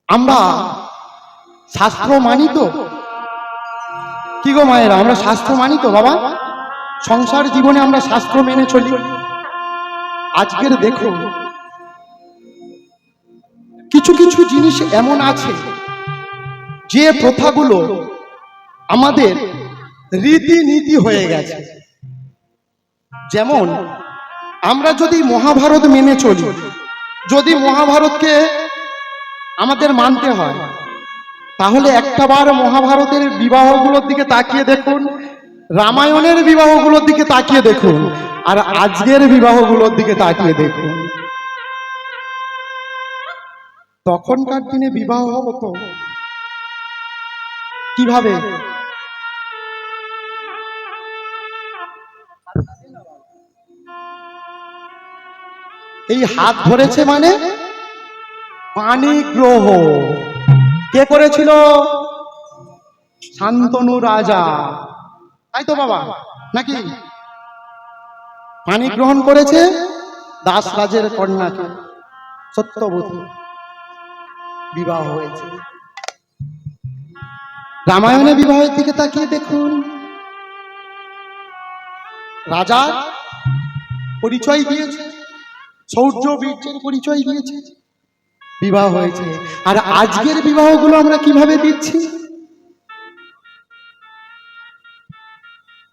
আমরা শাস্ত্র মানি তো? কি গো মায়েরা, আমরা শাস্ত্র মানি তো বাবা? সংসার জীবনে আমরা শাস্ত্র মেনে চলি। আজকের দেখো কিছু কিছু জিনিস এমন আছে যে প্রথাগুলো আমাদের রীতিনীতি হয়ে গেছে। যেমন আমরা যদি মহাভারত মেনে চলি, যদি মহাভারতকে আমাদের মানতে হয়, তাহলে একটাবার মহাভারতের বিবাহগুলোর দিকে তাকিয়ে দেখুন, রামায়ণের বিবাহগুলোর দিকে তাকিয়ে দেখুন, আর আজকের বিবাহগুলোর দিকে তাকিয়ে দেখুন। তখনকার দিনে বিবাহ হতো কিভাবে? এই হাত ধরেছে মানে পানি গ্রহ কে করেছিল? শান্তনু রাজা, তাই তো বাবা? নাকি পানি গ্রহণ করেছে দাস রাজের কন্যাকে, সত্যবতী, বিবাহ হয়েছে। রামায়ণে বিবাহের দিকে তাকিয়ে দেখুন, রাজা পরিচয় দিয়েছে, শৌর্য বীর্যের পরিচয় দিয়েছে, বিবাহ হয়েছে। আর আজকের বিবাহগুলো আমরা কিভাবে দিচ্ছি?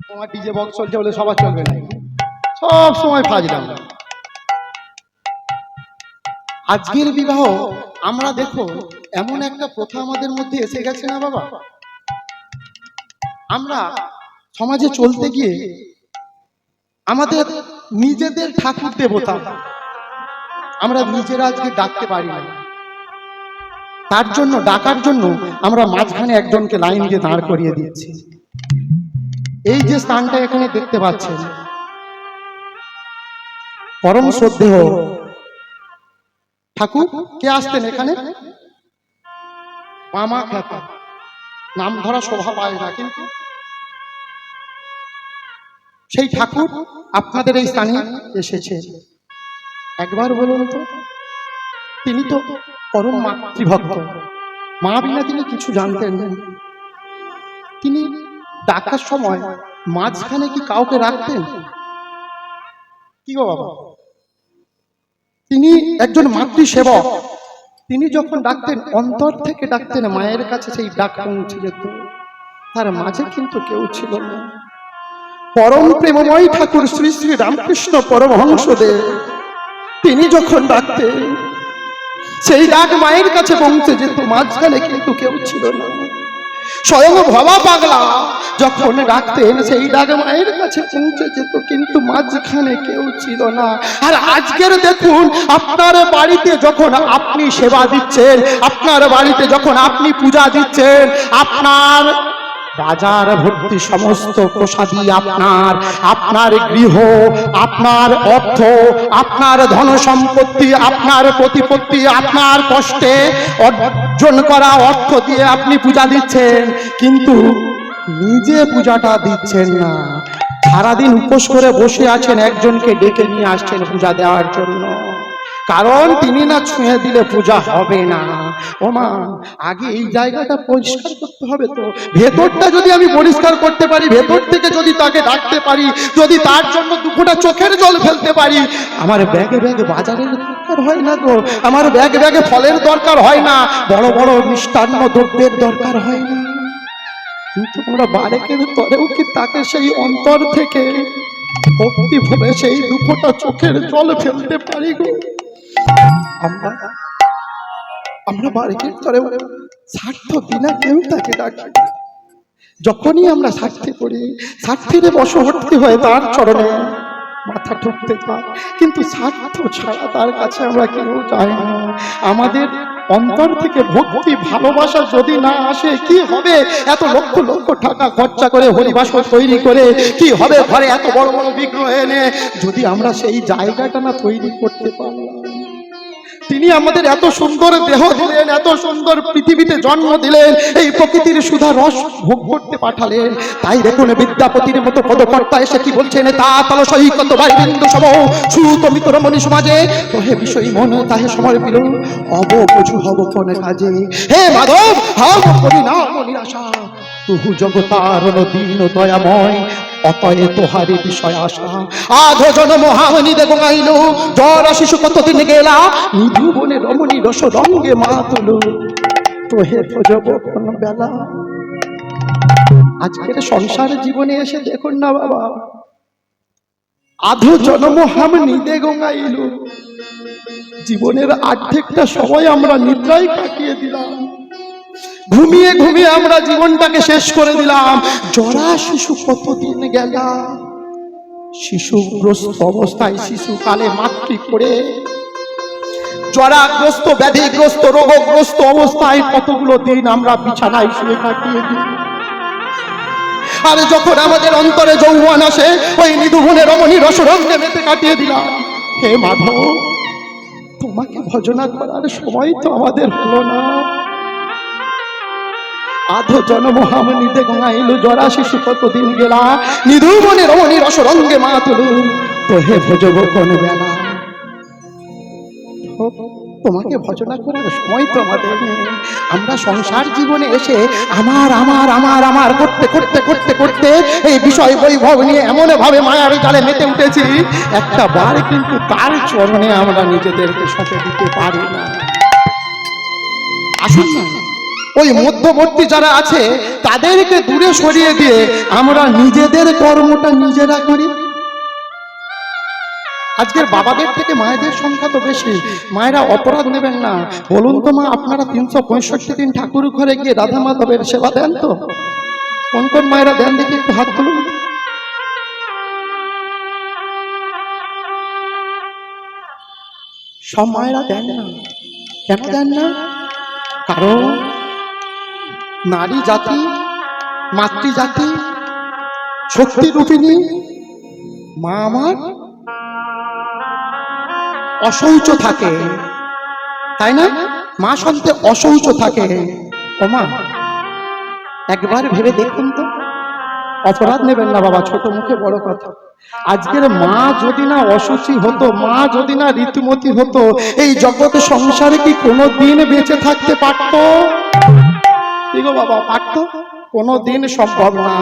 তোমার ডিজে বক্স চলছে বলে সবার চলবে না, সব সময় ফাজলাম। আজকের বিবাহ আমরা দেখো এমন একটা প্রথা আমাদের মধ্যে এসে গেছে না বাবা? আমরা সমাজে চলতে গিয়ে আমাদের নিজেদের ঠাকুর দেবতা আমরা নিজেরা আজকে ডাকতে পারি না। তার জন্য ডাকার জন্য আমরা মাঝখানে একজনকে লাইন দিয়ে দাঁড় করিয়ে দিচ্ছি। এই যে স্থানটা এখানে দেখতে পাচ্ছেন, পরম শ্রদ্ধেয় ঠাকুর কে আসতেন এখানে? মামা খ্যাপা, নাম ধরা শোভা পায় না, কিন্তু সেই ঠাকুর আপনাদের এই স্থানে এসেছে। একবার বলুন তো, তিনি তো পরম মাতৃভক্ত, মা বিনা তিনি কিছু জানতেন না। তিনি ডাকার সময় মাঝখানে কি কাউকে রাখতেন? কি গো বাবা? তিনি একজন মাতৃসেবক, তিনি যখন ডাকতেন অন্তর থেকে ডাকতেন, মায়ের কাছে সেই ডাক পৌঁছে যেত। তার মাঝে কিন্তু কেউ ছিল না। পরম প্রেমময় ঠাকুর শ্রী শ্রী রামকৃষ্ণ পরমহংসদেব, তিনি যখন ডাকতেন সেই ডাক মায়ের কাছে পৌঁছে যেত, মাঝখানে কিন্তু কেউ ছিল না। স্বয়ং ভবা পাগলা যখন ডাকতেন সেই ডাক মায়ের কাছে পৌঁছে যেত, কিন্তু মাঝখানে কেউ ছিল না। আর আজকের দেখুন, আপনার বাড়িতে যখন আপনি সেবা দিচ্ছেন, আপনার বাড়িতে যখন আপনি পূজা দিচ্ছেন, আপনার বাজার ভর্তি সমস্ত প্রসাদী আপনার, আপনার গৃহ, আপনার অর্থ, আপনার ধন সম্পত্তি, আপনার প্রতিপত্তি, আপনার কষ্টে অর্জন করা অর্থ দিয়ে আপনি পূজা দিচ্ছেন, কিন্তু নিজে পূজাটা দিচ্ছেন না। সারাদিন উপোস করে বসে আছেন, একজনকে ডেকে নিয়ে আসছেন পূজা দেওয়ার জন্য, কারণ তিনি না ছুঁয়ে দিলে পূজা হবে না। ও মা, আগে এই জায়গাটা পরিষ্কার করতে হবে তো। ভেতরটা যদি আমি পরিষ্কার করতে পারি, ভেতর থেকে যদি তাকে ডাকতে পারি, যদি তার জন্য দুপুরটা চোখের জল ফেলতে পারি, আমার ব্যাগে ব্যাগে বাজারের দরকার হয় না গো, আমার ব্যাগে ব্যাগে ফলের দরকার হয় না, বড় বড় মিষ্টান্ন দ্রব্যের দরকার হয় না। কিন্তু আমরা বারেকের তরেও কি তাকে সেই অন্তর থেকে ভক্তি ভরে সেই দুপুরটা চোখের জল ফেলতে পারি গো? আমরা বাড়ির তরে স্বার্থ বিনা কেউ তাকে ডাকি। যখনই আমরা স্বার্থে করি, স্বার্থের বশবর্তী হয়ে তার চরণে মাথা ঠুকতে চাই, কিন্তু স্বার্থ ছাড়া তার কাছে আমরা কেউ যাই না। আমাদের অন্তর থেকে ভক্তি ভালোবাসা যদি না আসে, কি হবে? এত লক্ষ লক্ষ টাকা খরচা করে হরিবাসর তৈরি করে কি হবে? ঘরে এত বড় বড় বিগ্রহ এনে যদি আমরা সেই জায়গাটা না তৈরি করতে পারলাম, তিনি আমাদের এত সুন্দর দেহ দিলেন, এত সুন্দর পৃথিবীতে জন্ম দিলেন, এই প্রকৃতির সুধা রস ভোগ করতে পাঠালেন। তাই দেখুন বিদ্যাপতির মতো পদকর্তা এসে কি বলছেন, তা তল সৈকত বাইবিন্দু সম সুতমিত রমণী সমাজে তোহে বিষয় মন তাহে সময় পিল অববুঝু হব কোন কাজে। হে মাধব হাম করি না নিরাশা তুহু জগতারণ দীন দয়াময় অতয়ে তোহারি বিষয় আশা। আধো জনম হামনি দেখো গাইল জরা শিশু কতদিন গেলা নিধু বনে রমণী রস রঙ্গে মা তুলু তোহে ভজব কোন বেলা। আজকের সংসার জীবনে এসে দেখুন না বাবা, আধো জন্ম হামনি দেখো গাইল, জীবনের অর্ধেকটা সময় আমরা নিদ্রায় কাটিয়ে দিলাম, ঘুমিয়ে ঘুমিয়ে আমরা জীবনটাকে শেষ করে দিলাম। জরা শিশু কতদিন গেল, শিশুগ্রস্ত অবস্থায় শিশুকালে মাতৃ করে জরাগ্রস্ত ব্যাধিগ্রস্ত রোগগ্রস্ত অবস্থায় কতগুলো দিন আমরা বিছানায় শুয়ে কাটিয়ে দিই। আর যখন আমাদের অন্তরে যৌবন আসে ওই নিধুবনে রমণী রসরঙ্গে মেতে কাটিয়ে দিলাম। হে মাধব, তোমাকে ভজনা করার সময় তো আমাদের হলো না। আধো জনম হামনি দেখো গাইল জরা শিশু কতদিন গেলা নিধুবনে রমণী রসরঙ্গে মা তুলু তোহে ভজব কোন বেলা। তোমাকে ভজনা করার সময় তো আমাদের নেই। আমরা সংসার জীবনে এসে আমার আমার আমার আমার করতে করতে করতে করতে এই বিষয় বৈভব নিয়ে এমন ভাবে মায়ার জালে মেতে উঠেছি, একটা বার কিন্তু তার চরণে আমরা নিজেদেরকে সঁপে দিতে পারি না। আসুন না, ওই মধ্যবর্তী যারা আছে তাদেরকে দূরে সরিয়ে দিয়ে আমরা নিজেদের কর্মটা নিজেরা করি। আজকের বাবাদের থেকে মায়েদের সংখ্যা তো বেশি। মায়েরা অপরাধ নেবেন না, বলুন তো মা, আপনারা 365 দিন ঠাকুর ঘরে গিয়ে রাধা মাধবের সেবা দেন তো? কোন কোন মায়েরা দেন দেখি, একটু হাত তুলুন। সব মায়েরা দেন না। কেন দেন না? কারণ নারী জাতি, মাতৃজাতি, শক্তি রূপিণী মা আমার অশৌচ থাকে, তাই না? মা সন্তে অশৌচ থাকে। ও মা, একবার ভেবে দেখুন তো, অপরাধ নেবেন না বাবা, ছোট মুখে বড় কথা। আজকের মা যদি না অসুচি হতো, মা যদি না ঋতুমতি হতো, এই জগৎ সংসারে কি কোনো দিন বেঁচে থাকতে পারতো? ঠিক বাবা, পারতো? কোনোদিন সম্ভব না।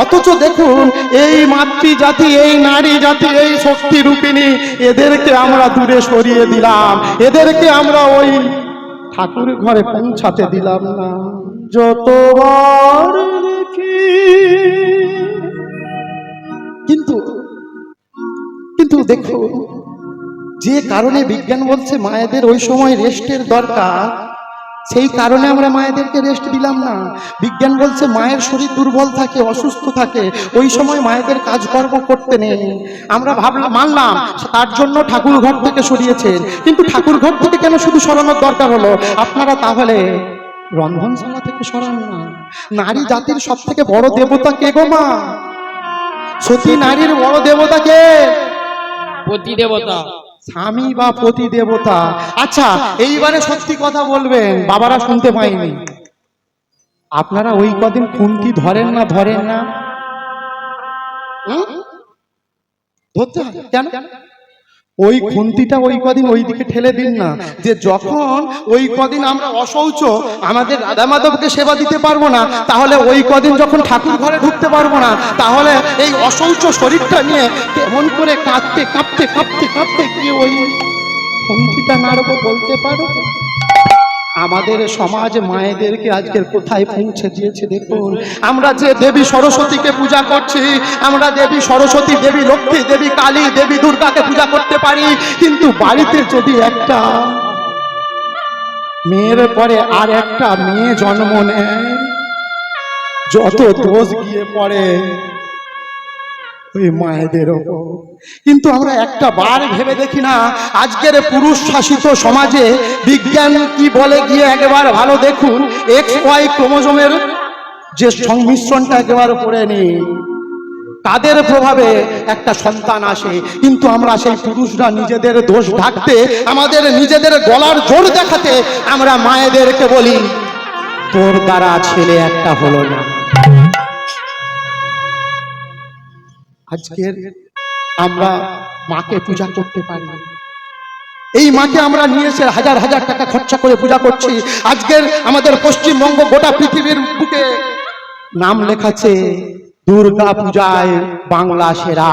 অথচ দেখুন এই মাতৃজাতি, এই নারী জাতি, এই শক্তি রূপিণী, এদেরকে আমরা দূরে সরিয়ে দিলাম, এদেরকে আমরা ওই ঠাকুর ঘরে পৌঁছাতে দিলাম না। যতবার দেখি কিন্তু দেখুন, যে কারণে বিজ্ঞান বলছে মায়েদের ওই সময় রেস্টের দরকার, সেই কারণে আমরা মায়েদেরকে রেস্ট দিলাম না। বিজ্ঞান বলছে মায়ের শরীর দুর্বল থাকে, অসুস্থ থাকে, ওই সময় মায়েদের কাজকর্ম করতে নেই। আমরা ভাবলাম, মানলাম, তার জন্য ঠাকুর ঘর থেকে সরিয়েছেন। কিন্তু ঠাকুর ঘর থেকে কেন শুধু সরানোর দরকার হলো? আপনারা তাহলে রন্ধনশালা থেকে সরান না। নারী জাতির সব থেকে বড় দেবতা কে গো মা? সতী নারীর বড় দেবতা কে? পতি দেবতা, স্বামী বা পতি দেবতা। আচ্ছা, এইবারে সত্যি কথা বলবেন, বাবারা শুনতে পাইনি, আপনারা ওই কদিন খুন্তি ধরেন না? ধরেন না? ধরতে হয় কেন? ওই খুন্তিটা ওই কদিন ওই দিকে ঠেলে দিন না, যে যখন ওই কদিন আমরা অশৌচ আমাদের রাধা মাধবকে সেবা দিতে পারবো না, তাহলে ওই কদিন যখন ঠাকুর ঘরে ঢুকতে পারবো না, তাহলে এই অশৌচ শরীরটা নিয়ে কেমন করে কাঁপতে কাঁপতে কাঁপতে কাঁপতে গিয়ে ওই খুন্তিটা নাড়বো বলতে পারো? আমাদের সমাজ মায়েদেরকে আজকের কোথায় পৌঁছে দিয়েছে দেখুন। আমরা যে দেবী সরস্বতীকে পূজা করছি, আমরা দেবী সরস্বতী, দেবী লক্ষ্মী, দেবী কালী, দেবী দুর্গাকে পূজা করতে পারি, কিন্তু বাড়িতে যদি একটা মেয়ের পরে আর একটা মেয়ে জন্ম নেয়, যত দোষ গিয়ে পড়ে ওই মায়েদের ওপর। কিন্তু আমরা একটা বার ভেবে দেখি না, আজকের পুরুষ শাসিত সমাজে বিজ্ঞান কি বলে গিয়ে একবার ভালো দেখুন। XY ক্রোমোজোমের যে সংমিশ্রণটা একবার পড়ে নিন, তাদের প্রভাবে একটা সন্তান আসে, কিন্তু আমরা সেই পুরুষরা নিজেদের দোষ ঢাকতে, আমাদের নিজেদের গলার জোর দেখাতে আমরা মায়েদেরকে বলি তোর দ্বারা ছেলে একটা হলো না। আজকের আমরা মাকে পূজা করতে পারি, এই মাকে আমরা নিয়ে এসে হাজার হাজার টাকা খরচা করে পূজা করছি। আজকের আমাদের পশ্চিমবঙ্গ গোটা পৃথিবীর বুকে নাম লেখাচ্ছে দুর্গা পূজায় বাংলা সেরা।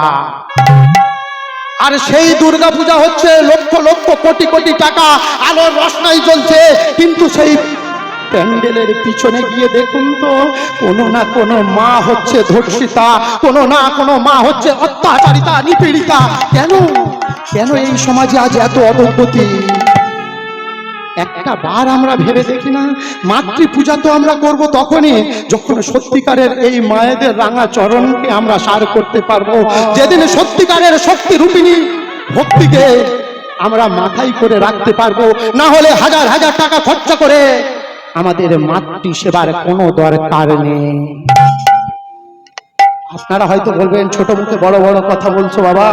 আর সেই দুর্গা পূজা হচ্ছে লক্ষ লক্ষ কোটি কোটি টাকা আলোর রোশনাই জ্বলছে, কিন্তু সেই প্যান্ডেলের পিছনে গিয়ে দেখুন তো কোনো না কোনো মা হচ্ছে ধর্ষিতা, কোনো না কোনো মা হচ্ছে অত্যাচারিতা, নিপীড়িতা। কেন কেন এই সমাজে আজ এত অধোগতি? একটা বার আমরা ভেবে দেখি না? মাতৃ পূজা তো আমরা করব তখনই যখন সত্যিকারের এই মায়েদের রাঙা চরণকে আমরা সার করতে পারবো, যেদিন সত্যিকারের শক্তি রূপিণী ভক্তিকে আমরা মাথায় করে রাখতে পারবো। না হলে হাজার হাজার টাকা খরচা করে আমাদের মাতৃ সেবার কোনো দরকার নেই। আপনারা হয়তো বলবেন ছোট মুখে বড় বড় কথা বলছো বাবা,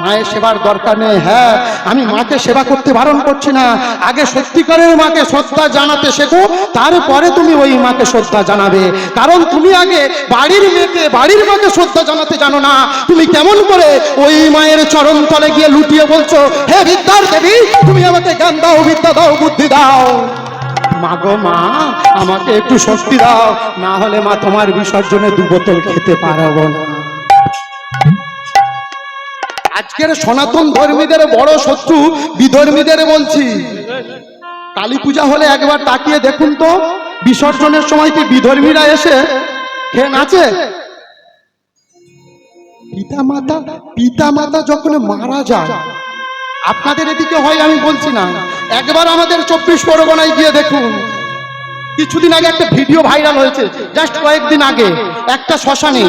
মায়ের সেবার দরকার নেই। হ্যাঁ, আমি মাকে সেবা করতে বারণ করছি না, আগে সত্যিকারের মাকে শ্রদ্ধা জানাতে শেখো, তারপরে তুমি ওই মাকে শ্রদ্ধা জানাবে। কারণ তুমি আগে বাড়ির মেয়েকে, বাড়ির মাকে শ্রদ্ধা জানাতে জানো না, তুমি কেমন করে ওই মায়ের চরণ তলে গিয়ে লুটিয়ে বলছো হে বিদ্যার দেবী তুমি আমাকে জ্ঞান দাও, বিদ্যা দাও, বুদ্ধি দাও। মাগো মা আমাকে একটু শক্তি দাও, না হলে মা তোমার বিসর্জনে 2 বোতল খেতে পারবো না। আজকের সনাতন ধর্মীদের বড় শত্রু বিধর্মীদের বলছি, কালী পূজা হলে একবার তাকিয়ে দেখুন তো বিসর্জনের সময় কি বিধর্মীরা এসে খেয়ে নাচে? পিতা মাতা যখন মারা যায়, আপনাদের এদিকে হয় আমি বলছি না, একবার আমাদের 24 পরগনায় গিয়ে দেখুন। কিছুদিন আগে একটা ভিডিও ভাইরাল হয়েছে, জাস্ট কয়েকদিন আগে, একটা শ্মশানে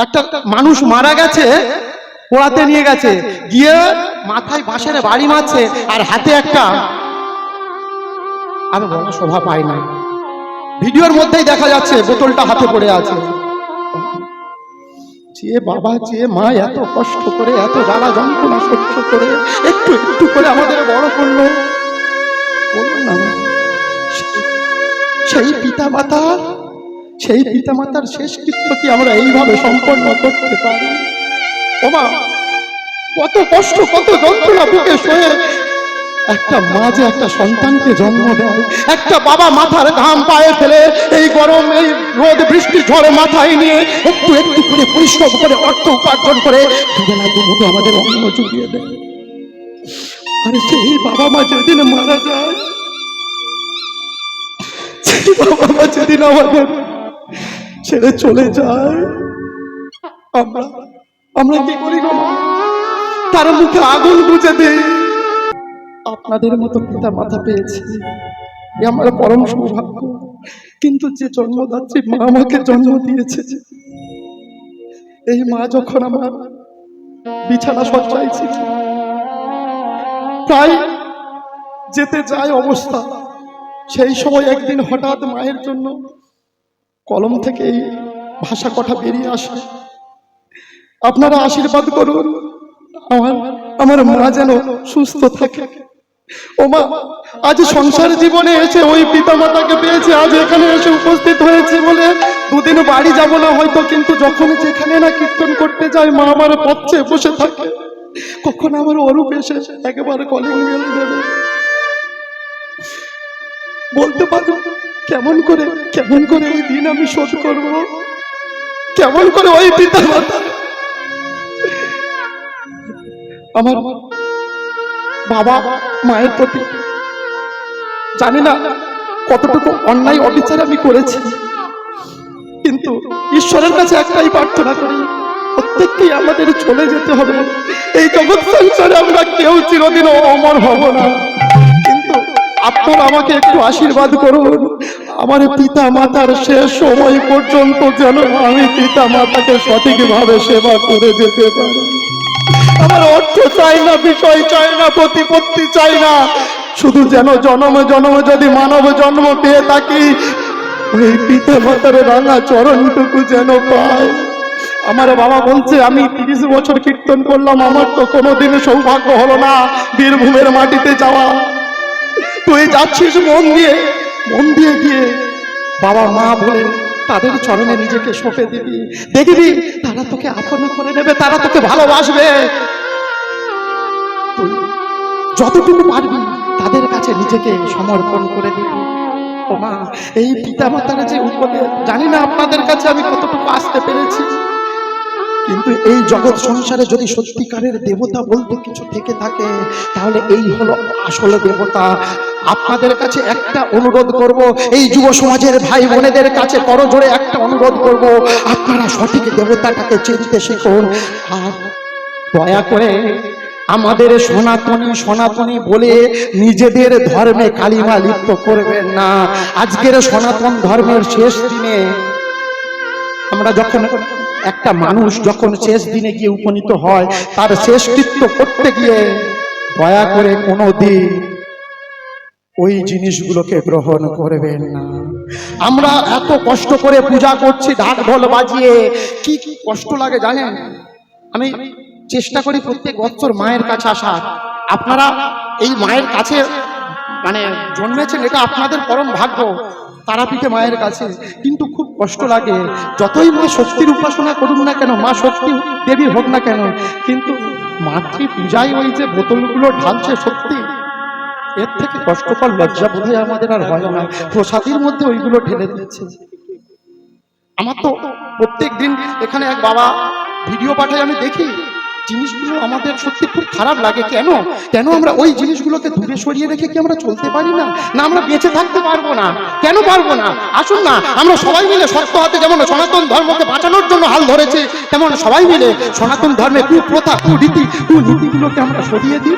একটা মানুষ মারা গেছে, পোড়াতে নিয়ে গেছে, গিয়ে মাথায় বাঁশের বাড়ি মারছে আর হাতে একটা, আমি বলা শোভা পাই না, ভিডিওর মধ্যেই দেখা যাচ্ছে বোতলটা হাতে পড়ে আছে। যে বাবা যে মা এত কষ্ট করে এত জ্বালা যন্ত্রণা সহ্য করে একটু একটু করে আমাদের বড় করলো, বলুন না সেই পিতা মাতার শেষ কৃত্য কি আমরা এইভাবে সম্পন্ন করতে পারি? ও মা, কত কষ্ট কত যন্ত্রণা বুকে সয়ে একটা মা যে একটা সন্তানকে জন্ম দেয়, একটা বাবা মাথার ঘাম পায়ে ফেলে এই গরম এই রোদ বৃষ্টি ঝড়ে মাথায় নিয়ে একটু একটু করে পরিশ্রম করে অর্থ উপার্জন করে দুবেলা দুমুঠো আমাদের অন্ন জুগিয়ে দেয়। আর সেই বাবা মা যেদিন মারা যায়, সেই বাবা মা যেদিন আমাদের ছেড়ে চলে যায়, আমরা কি করি গো? তার মুখে আগুন বুঝে দেই। আপনাদের মতো পিতা মাতা পেয়েছি, এ আমার পরম সৌভাগ্য। কিন্তু যে জন্মদাত্রী মা আমাকে জন্ম দিয়েছে, এই মা যখন আমার বিছানা সজ্জায় ছিল, প্রায় যেতে যায় অবস্থা, সেই সময় একদিন হঠাৎ মায়ের জন্য কলম থেকে এই ভাষা কথা বেরিয়ে আসে, আপনারা আশীর্বাদ করুন আমার মা যেন সুস্থ থাকে। ও মা, আজ সংসার জীবনে এসে ওই পিতা মাতাকে পেয়েছে, আজ এখানে এসে উপস্থিত হয়েছে বলে 2 দিন বাড়ি যাব না হয়তো, কিন্তু যখন যেখানে না কীর্তন করতে যায় মা আমার পথে বসে থাকে, কখন আমার অরূপ এসে একবার কলিং বেল দেবে। বলতে পারো কেমন করে ওই দিন আমি শোধ করব, কেমন করে ওই পিতা মাতা আমার বাবা মায়ের প্রতি জানি না কতটুকু অন্যায় অবিচার আমি করেছি, কিন্তু ঈশ্বরের কাছে একটাই প্রার্থনা করি, প্রত্যেককেই আমাদের চলে যেতে হবে, এই জগৎ সংসারে আমরা কেউ চিরদিন অমর হব না। কিন্তু আপনারা আমাকে একটু আশীর্বাদ করুন, আমার পিতা মাতার শেষ সময় পর্যন্ত যেন আমি পিতা মাতাকে সঠিকভাবে সেবা করে যেতে পারি। আমার অর্থ চাই না, বিষয় চাই না, প্রতিপত্তি চাই না, শুধু যেন জন্মে জন্মে যদি মানব জন্ম পেয়ে থাকি, ওই পিতা মাতার রাঙা চরণটুকু যেন পায়। আমার বাবা বলছে আমি 30 বছর কীর্তন করলাম, আমার তো কোনোদিন সৌভাগ্য হলো না বীরভূমের মাটিতে যাওয়া। তুই যাচ্ছিস মন দিয়ে গিয়ে বাবা মা বলে তাদের চরণে নিজেকে সঁপে দিবি, দেখবি তারা তোকে আপন করে নেবে, তারা তোকে ভালোবাসবে। তুই যতটুকু পারবি তাদের কাছে নিজেকে সমর্পণ করে দিবি। ও মা, এই পিতা মাতার যে উপদেশ জানি না আপনাদের কাছে আমি কতটুকু আসতে পেরেছি, কিন্তু এই জগৎ সংসারে যদি সত্যিকারের দেবতা বলতে কিছু থেকে থাকে তাহলে এই হলো আসলে দেবতা। আপনাদের কাছে একটা অনুরোধ করব, এই যুব সমাজের ভাই বোনেদের কাছে করজোড়ে একটা অনুরোধ করব, আপনারা সঠিক দেবতাটাকে চিনতে শিখুন। আর দয়া করে আমাদের সনাতনী বলে নিজেদের ধর্মে কালিমা লিপ্ত করবেন না। আজকের সনাতন ধর্মের শেষ দিনে আমরা যখন একটা মানুষ যখন শেষ দিনে গিয়ে উপনীত হয়, তার শেষকৃত্য করতে গিয়ে দয়া করে কোনোদিন ওই জিনিসগুলোকে গ্রহণ করবেন না। আমরা এত কষ্ট করে পূজা করছি ঢাক ঢোল বাজিয়ে, কি কি কষ্ট লাগে জানেন? আমি চেষ্টা করি প্রত্যেক বছর মায়ের কাছে আসার। আপনারা এই মায়ের কাছে মানে জন্মেছেন, এটা আপনাদের পরম ভাগ্য, তারাপীঠে মায়ের কাছে। কিন্তু খুব কষ্ট লাগে, যতই মা শক্তির উপাসনা করুন না কেন, মা শক্তি দেবী হোক না কেন, কিন্তু মাতৃ পূজায় ওই যে বোতলগুলো ঢালছে, সত্যি এর থেকে কষ্টকর লজ্জা বোধহয় আমাদের আর হয় না। প্রসাদের মধ্যে ওইগুলো ঢেলে দিচ্ছে। আমার তো প্রত্যেক দিন এখানে এক বাবা ভিডিও পাঠায়, আমি দেখি জিনিসগুলো, আমাদের সত্যি খুব খারাপ লাগে। কেন আমরা ওই জিনিসগুলোকে দূরে সরিয়ে রেখে কি আমরা চলতে পারি না? না আমরা বেঁচে থাকতে পারবো না? কেন পারবো না? আসুন না আমরা সবাই মিলে শক্ত হাতে, যেমন সনাতন ধর্মকে বাঁচানোর জন্য হাল ধরেছে, তেমন সবাই মিলে সনাতন ধর্মে কুপ্রথা কুনীতিগুলোকে আমরা সরিয়ে দিই।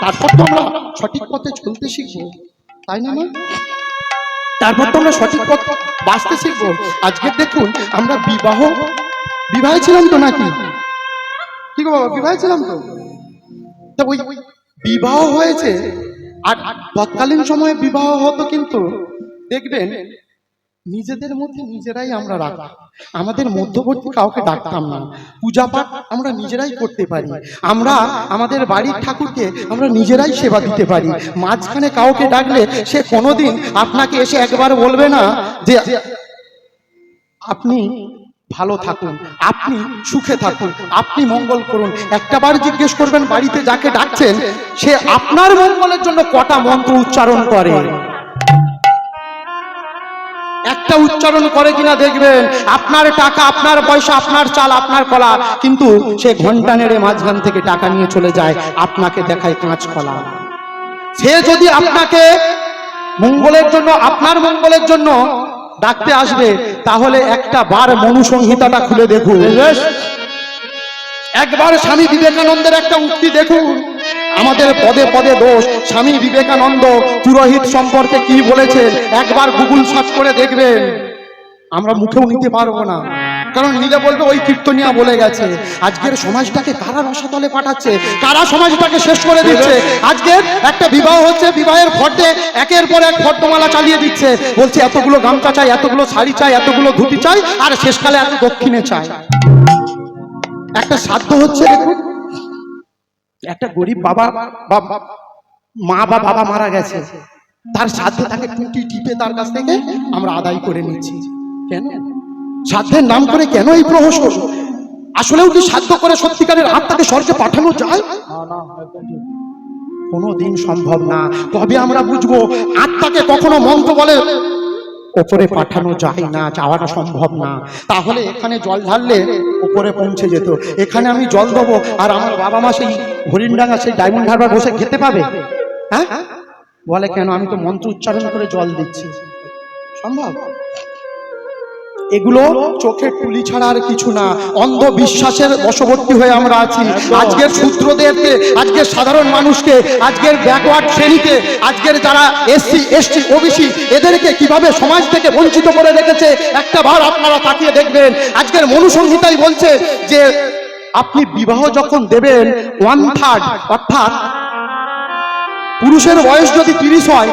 তারপর তো আমরা সঠিক পথে চলতে শিখবো, তাই না? তারপর তো আমরা সঠিক পথ বাঁচতে শিখবো। আজকে দেখুন আমরা বিবাহে ছিলাম তো নাকি? কি গো বাবা, বিবাহে ছিলাম তো ওই বিবাহ হয়েছে, আর তৎকালীন সময়ে বিবাহ হতো, কিন্তু দেখবেন নিজেদের মধ্যে নিজেরাই আমরা রাখতাম, আমাদের মধ্যবর্তী কাউকে ডাকতাম না। পূজা পাঠ আমরা নিজেরাই করতে পারি, আমরা আমাদের বাড়ির ঠাকুরকে আমরা নিজেরাই সেবা দিতে পারি। মাঝখানে কাউকে ডাকলে সে কোনোদিন আপনাকে এসে একবার বলবে না যে আপনি ভালো থাকুন, আপনি সুখে থাকুন, আপনি মঙ্গল করুন। একটাবার জিজ্ঞেস করবেন বাড়িতে যাকে ডাকছেন সে আপনার মঙ্গলের জন্য কটা মন্ত্র উচ্চারণ করে, একটা উচ্চারণ করে কিনা দেখবেন। আপনার টাকা, আপনার পয়সা, আপনার চাল, আপনার কলা, কিন্তু সে ঘন্টা নেড়ে মাঝখান থেকে টাকা নিয়ে চলে যায়, আপনাকে দেখায় কাঁচ কলা। সে যদি আপনাকে মঙ্গলের জন্য, আপনার মঙ্গলের জন্য ডাকতে আসবে, তাহলে একটা বার মনুসংহিতাটা খুলে দেখুন, একবার স্বামী বিবেকানন্দের একটা উক্তি দেখুন। আমাদের পদে পদে দোষ। স্বামী বিবেকানন্দ পুরোহিত সম্পর্কে কি বলেছেন একবার গুগল সার্চ করে দেখবেন। আমরা মুখেও নিতে পারবো না, কারণ নিলে বলবে ওই কীর্তনিয়া বলে গেছে। আজকের সমাজটাকে কারা রসাতলে পাঠাচ্ছে, কারা সমাজটাকে শেষ করে দিচ্ছে। আজকের একটা বিবাহ হচ্ছে, বিবাহের ফর্দে একের পর এক ফর্দমালা চালিয়ে দিচ্ছে, বলছে এতগুলো গামছা চাই, এতগুলো শাড়ি চাই, এতগুলো ধুতি চাই, আর শেষকালে এত দক্ষিণে চাই। একটা শ্রাদ্ধ হচ্ছে, দেখুন একটা গরিব বাবা মা বা বাবা মারা গেছে, তার শ্রাদ্ধে তাকে টুটি টিপে তার কাছ থেকে আমরা আদায় করে নিচ্ছি। কেন? শ্রাদ্ধের নাম করে কেন এই প্রহসন? আসলেও কি শ্রাদ্ধ করে সত্যিকারের আত্মাকে স্বর্গে পাঠানো যায়? কোনোদিন সম্ভব না। তবে আমরা বুঝবো আত্মাকে কখনো মন্ত্র বলে ওপরে পাঠানো যায় না, যাওয়াটা সম্ভব না। তাহলে এখানে জল ঢাললে ওপরে পৌঁছে যেত, এখানে আমি জল দেবো আর আমার বাবা মা সেই হরিণডাঙ্গা সেই ডায়মন্ড হারবার বসে খেতে পাবে? হ্যাঁ বলে কেন? আমি তো মন্ত্র উচ্চারণ করে জল দিচ্ছি। সম্ভব? এগুলো চোখের তুলি ছাড়া আর কিছু না। অন্ধবিশ্বাসের বশবর্তী হয়ে আমরা আছি। আজকের শূদ্রদেরকে, আজকের সাধারণ মানুষকে, আজকের ব্যাকওয়ার্ড শ্রেণীকে, আজকের যারা এসসি এসটি ওবিসি এদেরকে কিভাবে সমাজ থেকে বঞ্চিত করে রেখেছে একটা বার আপনারা তাকিয়ে দেখবেন। আজকের মনুসংহিতাই বলছে যে আপনি বিবাহ যখন দেবেন 1/3, অর্থাৎ পুরুষের বয়স যদি 30 হয়,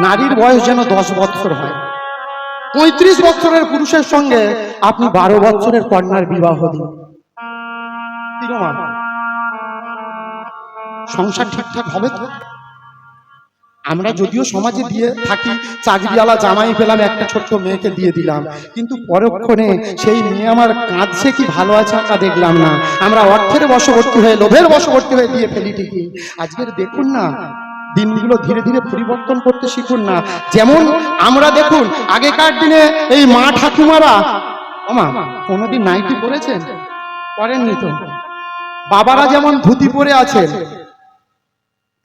নারীর বয়স যেন 10 বছর হয়। 35 বছরের পুরুষের সঙ্গে আপনি 12 বছরের কন্যার বিবাহ দিন, কি গো মা, সংসার ঠিকঠাক হবে তো? আমরা যদিও সমাজে দিয়ে থাকি, চাকরিওয়ালা জামাই পেলাম, একটা ছোট্ট মেয়েকে দিয়ে দিলাম, কিন্তু পরক্ষণে সেই মেয়ে আমার কাঁদছে কি ভালো আছে আমরা দেখলাম না। আমরা অর্থের বশবর্তী হয়ে, লোভের বশবর্তী হয়ে দিয়ে ফেলি ঠিকই। আজকের দেখুন না, দিনগুলো ধীরে ধীরে পরিবর্তন করতে শিখুন না। যেমন আমরা দেখুন আগেকার দিনে এই মা ঠাকুমারা, ওমা কোনোদিন নাইটি পরেছেন? পরেননি তো। বাবারা যেমন ধুতি পরে আছেন,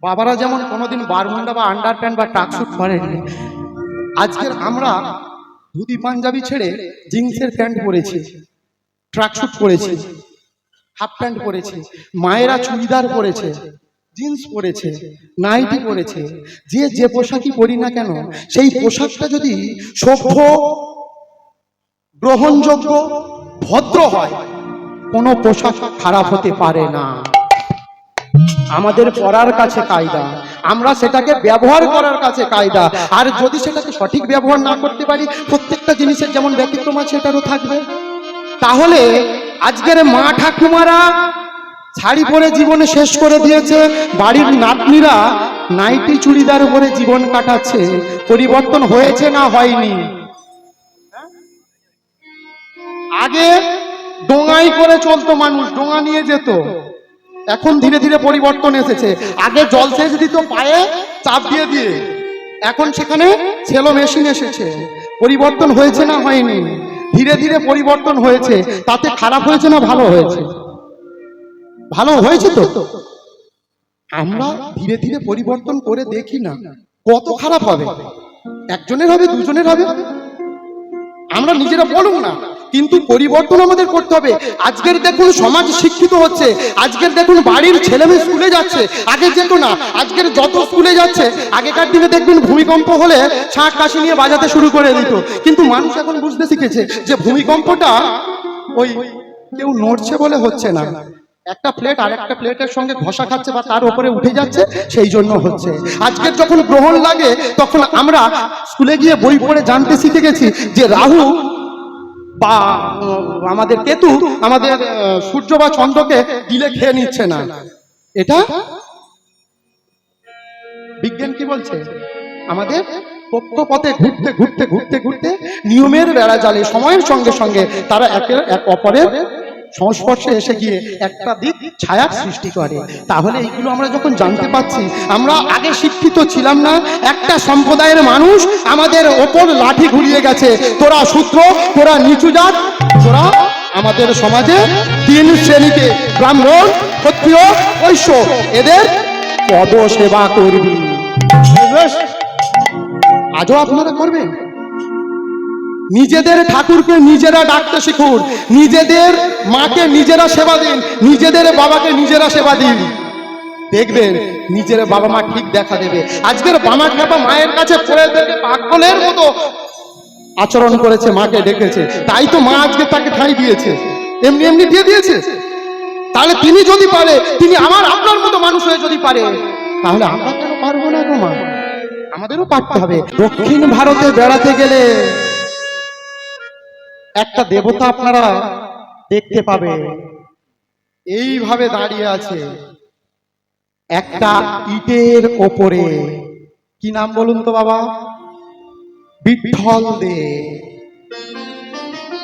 বাবারা যেমন কোনোদিন বারমুন্ডা বা আন্ডার প্যান্ট বা ট্রাকস্যুট পরেননি, আজকের আমরা ধুতি পাঞ্জাবি ছেড়ে জিন্সের প্যান্ট পরেছি, ট্রাকস্যুট পরেছি, হাফ প্যান্ট পরেছি, মায়েরা চুড়িদার পরেছে, জিন্স পরেছে, নাইটি পরেছে। যে যে পোশাকই পরি না কেন, সেই পোশাকটা যদি সভ্য, গ্রহণযোগ্য, ভদ্র হয়, কোনো পোশাক খারাপ হতে পারে না। আমাদের পরার কাছে কায়দা, আমরা সেটাকে ব্যবহার করার কাছে কায়দা। আর যদি সেটাকে সঠিক ব্যবহার না করতে পারি, প্রত্যেকটা জিনিসের যেমন ব্যতিক্রম আছে সেটারও থাকবে। তাহলে আজকের মা ঠাকুমারা শাড়ি পরে জীবনে শেষ করে দিয়েছে, বাড়ির নাতনিরা নাইটি চুড়িদার পরে জীবন কাটাচ্ছে। পরিবর্তন হয়েছে না হয়নি? আগে ডোঙাই করে চলতো মানুষ, ডোঙা নিয়ে যেত, এখন ধীরে ধীরে পরিবর্তন এসেছে। আগে জলসেচ দিত পায়ে চাপ দিয়ে দিয়ে, এখন সেখানে সেলো মেশিন এসেছে। পরিবর্তন হয়েছে না হয়নি? ধীরে ধীরে পরিবর্তন হয়েছে। তাতে খারাপ হয়েছে না ভালো হয়েছে? ভালো হয়েছে তো। আমরা ধীরে ধীরে পরিবর্তন করে দেখি না কত খারাপ হবে। একজনের হবে, দুজনের হবে, আমরা নিজেরা বলুন না, কিন্তু পরিবর্তন আমাদের করতে হবে। আজকের দেখুন সমাজ শিক্ষিত হচ্ছে, আজকের দেখুন বাড়ির ছেলে মেয়ে স্কুলে যাচ্ছে, আগে যেত না। আজকের যত স্কুলে যাচ্ছে, আগেকার দিনে দেখবেন ভূমিকম্প হলে ছাঁক কাশি নিয়ে বাজাতে শুরু করে দিত, কিন্তু মানুষ এখন বুঝতে শিখেছে যে ভূমিকম্পটা ওই কেউ নড়ছে বলে হচ্ছে না, একটা প্লেট আর একটা প্লেটের সঙ্গে ঘষা খাচ্ছে বা তার উপরে উঠে যাচ্ছে, সেই জন্য হচ্ছে। আজকের যখন গ্রহণ লাগে তখন আমরা স্কুলে গিয়ে বই পড়ে জানতে শিখে গেছি যে রাহু বা আমাদের কেতু আমাদের সূর্য বা চন্দ্রকে দিলে খেয়ে নিচ্ছে না। এটা বিজ্ঞান কি বলছে? আমাদের কক্ষপথে ঘুরতে ঘুরতে ঘুরতে ঘুরতে নিয়মের বেড়া জালে সময়ের সঙ্গে সঙ্গে তারা এক অপরের সংস্পর্শে এসে গিয়ে একটা দিক ছায়ার সৃষ্টি করে। তাহলে এইগুলো আমরা যখন জানতে পাচ্ছি, আমরা আগে শিক্ষিত ছিলাম না, একটা সম্প্রদায়ের মানুষ আমাদের ওপর লাঠি ঘুরিয়ে গেছে, তোরা শূদ্র, তোরা নিচু জাত, তোরা আমাদের সমাজে 3 শ্রেণীকে, ব্রাহ্মণ, ক্ষত্রিয়, বৈশ্য, এদের পদ সেবা করবি। আজও আপনারা করবেন? নিজেদের ঠাকুরকে নিজেরা ডাকতে শিখুন, নিজেদের মাকে নিজেরা সেবা দিন, নিজেদের বাবাকে নিজেরা সেবা দিন, দেখবেন নিজের বাবা মা ঠিক দেখা দেবে। আজকের বাবা খেপা মায়ের কাছে পড়ে থেকে পাগলের মতো আচরণ করেছে, মাকে ডেকেছে, তাই তো মা আজকে তাকে ঠাঁই দিয়েছে, এমনি এমনি দিয়ে দিয়েছে। তাহলে তিনি যদি পারে, তিনি আমার আপনার মতো মানুষ হয়ে যদি পারে, তাহলে আমরা কেন পারবো না গো মা? আমাদেরও পারতে হবে। দক্ষিণ ভারতে বেড়াতে গেলে একটা দেবতা আপনারা দেখতে পাবে, এইভাবে দাঁড়িয়ে আছে একটা ইটের ওপরে। কি নাম বলুন তো বাবা? বিঠ্ঠল দে।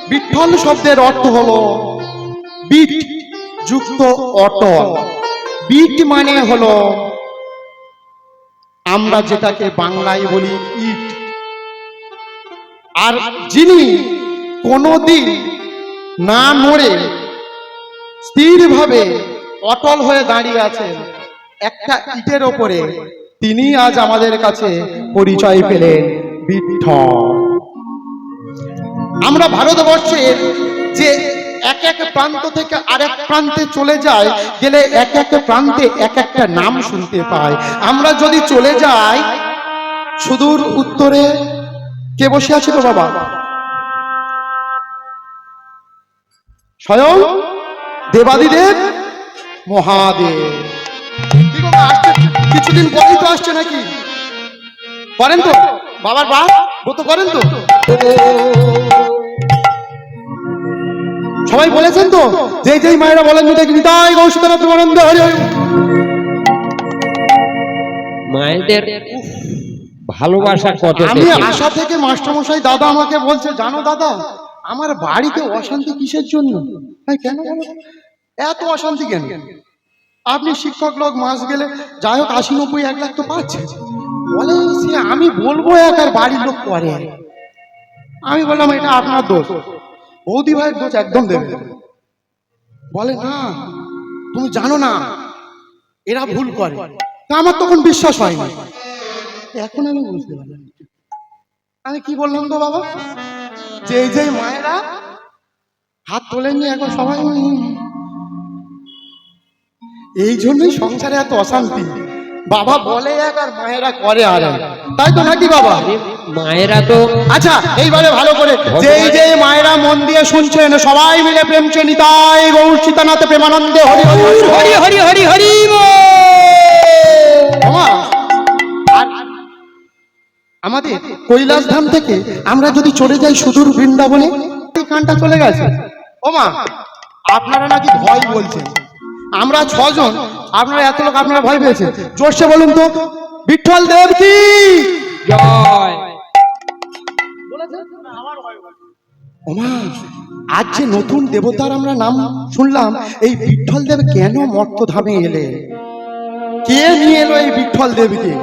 বিঠ্ঠল শব্দের অর্থ হলো বিট যুক্ত অটল। বিট মানে হলো আমরা যেটাকে বাংলায় বলি ইট। আর যিনি কোনদিন না নড়ে স্থিরভাবে অটল হয়ে দাঁড়িয়ে আছেন একটা ইটের ওপরে, তিনি আজ আমাদের কাছে পরিচয় পেলেন বিঠ্ঠল। আমরা ভারতবর্ষের যে এক এক প্রান্ত থেকে আরেক প্রান্তে চলে যায়, গেলে এক এক প্রান্তে এক একটা নাম শুনতে পাই। আমরা যদি চলে যাই সুদূর উত্তরে, কে বসে আছে তো বাবা? স্বয়ং দেবাদিদেব মহাদেব। কিছুদিন পরেই তো আসছে নাকি? করেন তো বাবার ব্রত করেন তো? সবাই বলেছেন তো, যেই মায়েরা বলেন দেখি নিতাই গৌর সীতানাথ প্রেমানন্দে হরি হরি। মায়েদের ভালোবাসা কত আমি দেখি। আশা থেকে মাস্টারমশাই দাদা আমাকে বলছে, জানো দাদা আমার বাড়িতে অশান্তি কিসের জন্য? কেন বলো, এত অশান্তি কেন? আপনি শিক্ষক লোক, মাস গেলে যাই হোক 80-90-1 লাখ তো পাচ্ছে। বলে সে আমি বলবো এক আর বাড়ির লোক করে। আমি বললাম এটা আপনার দোষ, বৌদি ভাইয়ের দোষ একদম দেবে। বলে না তুমি জানো না এরা ভুল করে। তা আমার তখন বিশ্বাস হয়নি, এখন আমি বুঝতে পারলাম। আমি কি বললাম তো বাবা, যেই মায়েরা হাত তোলেননি এখন সবাই, এই জন্যই সংসারে এত অশান্তি। বাবা বলে এক আর মায়েরা করে আর এক, তাই তো নাকি বাবা? মায়েরা তো আচ্ছা এইবারে ভালো করে যেই মায়েরা মন দিয়ে শুনছেন সবাই মিলে প্রেম নিতাই গৌর সীতানাথ প্রেমানন্দে হরি হরি হরি হরি হরি হরি আর আমাদের কৈলাস ধাম থেকে আমরা যদি চলে যাই সুদূর বৃন্দাবনে, এই কানটা চলে গেছে। ওমা আপনারা নাকি ভয় বলছেন, আমরা 6 জন, আপনারা এত লোক, আপনারা ভয় পেয়েছেন। জোরসে বলুন তো, বিঠ্ঠল দেব কি জয়। ওমা আজ যে নতুন দেবতার আমরা নাম শুনলাম, এই বিঠ্ঠল দেব কেন মর্তধামে এলে, কে নিয়ে এলো এই বিঠ্ঠল দেবকে,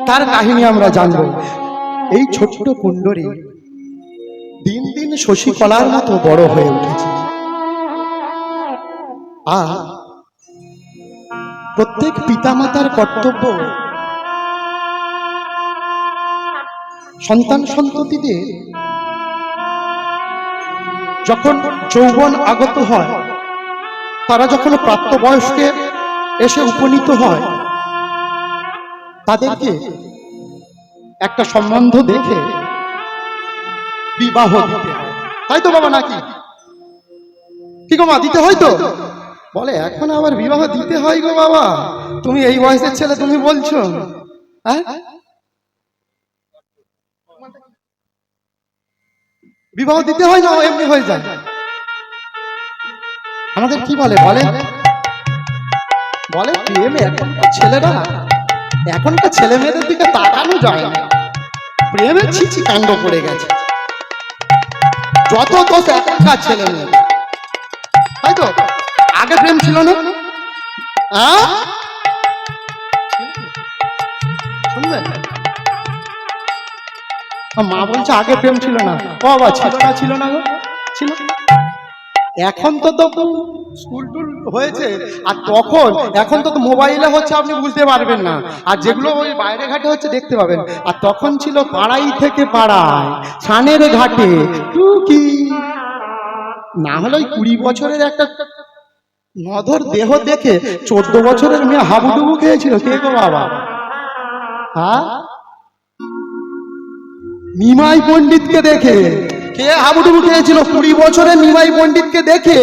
তার কাহিনী আমরা জানবো। এই ছোট্ট কুণ্ডরে দিন দিন শশী কলার মতো বড় হয়ে উঠেছে। আর প্রত্যেক পিতামাতার কর্তব্য সন্তান সন্ততিদের যখন যৌবন আগত হয়, তারা যখন প্রাপ্তবয়স্কে এসে উপনীত হয়, তাদেরকে একটা সম্বন্ধ দেখে বিবাহ দিতে হয়, তাই তো বাবা নাকি? কি গো মা, দিতে হয় তো? বলে এখন আবার বিবাহ দিতে হয় গো বাবা, তুমি এই বয়সের ছেলে তুমি বলছো? হ্যাঁ বিবাহ দিতে হয় না এমনি হয়ে যায়? আমাদের কি বলে বলে বলে প্রেম এখনকার ছেলেরা, এখনকার ছেলে মেয়েদের দিকে তাকানো যায় না, প্রেমের ছিচি কাণ্ড পড়ে গেছে, যত দোষ এখনকার ছেলে মেয়ে। তাই তো আগে প্রেম ছিল না? শুনবেন মা বলছে আগে প্রেম ছিল না। ও বাবা ছিল না গো, ছিল। এখন তো স্কুল টুল হয়েছে, আর তখন এখন তো মোবাইলে হচ্ছে, আপনি বুঝতে পারবেন না, আর যেগুলো ওই বাইরে ঘাটে হচ্ছে দেখতে পাবেন। আর তখন ছিল পাড়াই থেকে পাড়ায়, ছানের ঘাটে টুকি, না হলে ওই 20 বছরের একটা নধর দেহ দেখে 14 বছরের মেয়ে হাবুডুবু খেয়েছিল। কে গো বাবা? হ্যাঁ নিমাই পণ্ডিতকে দেখে কে হাবুডুবু খেয়েছিল? 20 বছরের নিমাই পণ্ডিতকে দেখে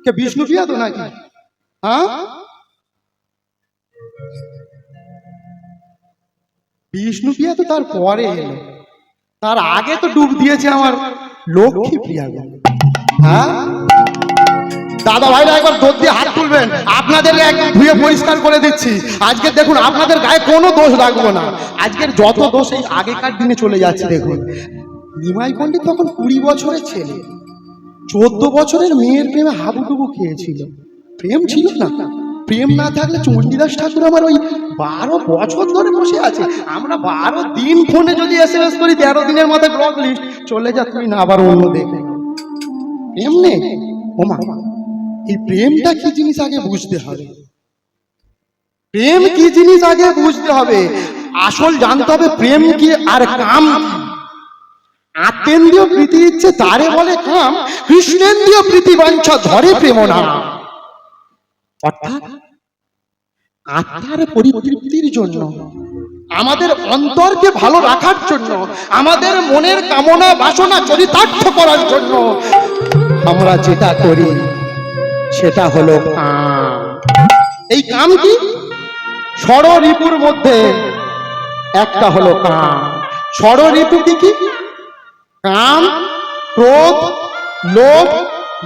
কে? বিষ্ণুপ্রিয়া তো নাকি? হ্যাঁ বিষ্ণুপ্রিয়া তো তার পরে এলো, তার আগে তো ডুব দিয়েছে আমার লক্ষ্মী প্রিয়া। হ্যাঁ দাদা ভাইরা একবার দোষ দিয়ে হাত তুলবেন, আপনাদের ধুয়ে পরিষ্কার করে দিচ্ছি। আজকে দেখুন আপনাদের গায়ে কোনো দোষ রাখবো না, আজকের যত দোষ এই আগেকার দিনে চলে যাচ্ছে। দেখুন নিমাই পণ্ডিত তখন 20 বছরের ছেলে, 14 বছরের মেয়ের প্রেমে হাবুডুবু খেয়েছিল। প্রেম ছিল না, প্রেম না থাকলে চণ্ডীদাস ঠাকুর আমার ওই 12 বছর ধরে বসে আছে। আমরা 12 দিন ফোনে যদি SMS করি 13 দিনের মাথায় ব্লক লিস্ট চলে যা, তুই না আবার অন্য দেখে। প্রেম নেই। ওমা এই প্রেমটা কি জিনিস আগে বুঝতে হবে, প্রেম কি জিনিস আগে বুঝতে হবে, আসল জানতে হবে প্রেম কি আর কাম কি। আত্মেন্দ্রিয় প্রীতি ইচ্ছে তারে বলে কাম, কৃষ্ণেন্দ্রিয় প্রীতি বাঞ্ছা ধরে প্রেম না। অর্থাৎ আত্মার পরিতৃপ্তির জন্য, আমাদের অন্তরকে ভালো রাখার জন্য, আমাদের মনের কামনা বাসনা চরিতার্থ করার জন্য আমরা যেটা করি সেটা হলো কাম। এই কাম কি? ষড়রিপুর মধ্যে একটা হলো কাম। ষড় ঋতু কি কি? কাম, ক্রোধ, লোভ,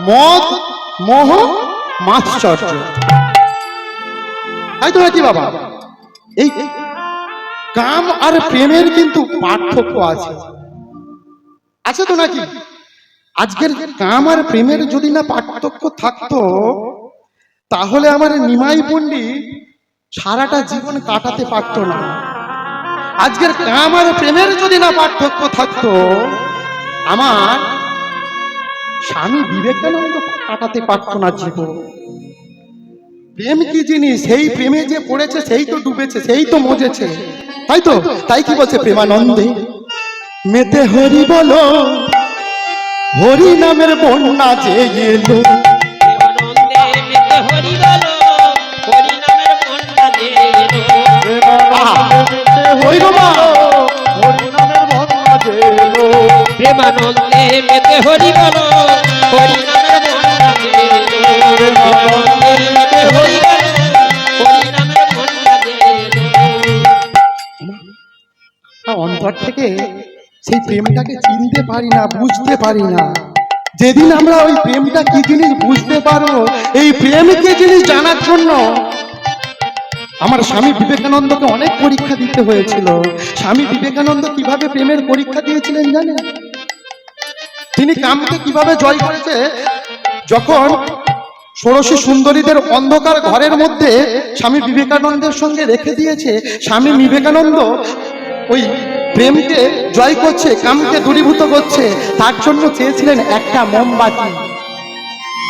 মদ, মোহ, মাৎসর্য। তাই তো নাকি বাবা? এই কাম আর প্রেমের কিন্তু পার্থক্য আছে, আছে তো নাকি? আজকের কাম আর প্রেমের যদি না পার্থক্য থাকতো, তাহলে আমার নিমাই পণ্ডিত সারাটা জীবন কাটাতে পারতো না। আজকের কাম আর প্রেমের যদি না পার্থক্য থাকতো, আমার স্বামী বিবেকানন্দ কাটাতে পারতো না জীবন। প্রেম কি জিনিস? সেই প্রেমে যে পড়েছে সেই তো ডুবেছে, সেই তো মজেছে, তাই তো? তাই কি বলছে প্রেমানন্দে? মেতে হরি বলো, হরি নামের বন্যা যে এলো, প্রেমানন্দে মেতে হরি বলো, হরি নামের বন্যা যে এলো। ওই গো মা, হরি নামের বন্যা যে এলো। প্রেমানন্দে মেতে হরি বলো, হরি নামের বন্যা যে এলো। প্রেমানন্দে মেতে হরি বলো, হরি নামের বন্যা যে এলো। অন্তর থেকে সেই প্রেমটাকে চিনতে পারি না, বুঝতে পারি না। যেদিন আমরা ওই প্রেমটা কি জিনিস বুঝতে পারবো, এই প্রেম কি জিনিস জানার জন্য আমার স্বামী বিবেকানন্দকে অনেক পরীক্ষা দিতে হয়েছিল। স্বামী বিবেকানন্দ কিভাবে প্রেমের পরীক্ষা দিয়েছিলেন জানেন? তিনি কামকে কিভাবে জয় করেছে, যখন ষোড়শী সুন্দরীদের অন্ধকার ঘরের মধ্যে স্বামী বিবেকানন্দের সঙ্গে রেখে দিয়েছে, স্বামী বিবেকানন্দ ওই প্রেমকে জয় করছে, কামকে দূরীভূত করছে, তার জন্য চেয়েছিলেন একটা মোমবাতি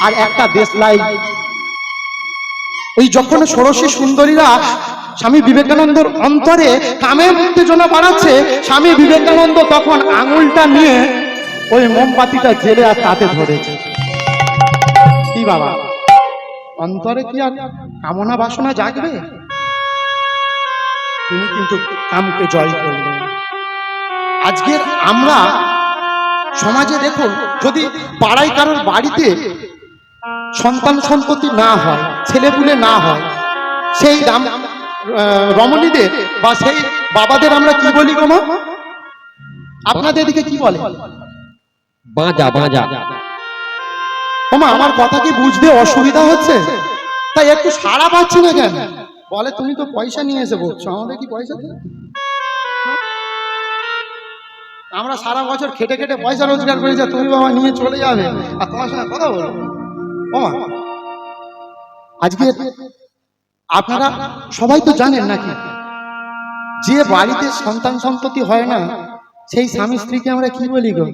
আর একটা দেশলাই। ওই যখন ষোড়শী সুন্দরীরা স্বামী বিবেকানন্দর অন্তরে কামের উত্তেজনা বাড়াচ্ছে, স্বামী বিবেকানন্দ তখন আঙুলটা নিয়ে ওই মোমবাতিটা জেলে আর তাতে ধরেছে। কি বাবা, অন্তরে কি আর কামনা বাসনা জাগবে? তিনি কিন্তু কামকে জয় করলেন। আজকের আমরা সমাজে দেখুন, যদি পাড়ায় কারোর বাড়িতে সন্তান সন্ততি না হয়, ছেলেপুলে না হয়, সেই রমণীদের বা সেই বাবাদের আমরা কি বলি গো মা? আপনাদের এদিকে কি বলে? বাঁজা বাঁজা। ওমা, আমার কথা কি বুঝতে অসুবিধা হচ্ছে? তাই একটু সাড়া পাচ্ছি না কেন? বলে তুমি তো পয়সা নিয়ে এসে বলছো, আমাদের কি পয়সা দেবে? আমরা সারা বছর খেটে খেটে পয়সা রোজগার করে যা, তুমি বাবা নিয়ে চলে যাবে আর তোমার সঙ্গে কথা বলবো? ওমা, আজকে আপনারা সবাই তো জানেন নাকি, যে বাড়িতে সন্তান সন্ততি হয় না, সেই স্বামী স্ত্রীকে আমরা কি বলি গো?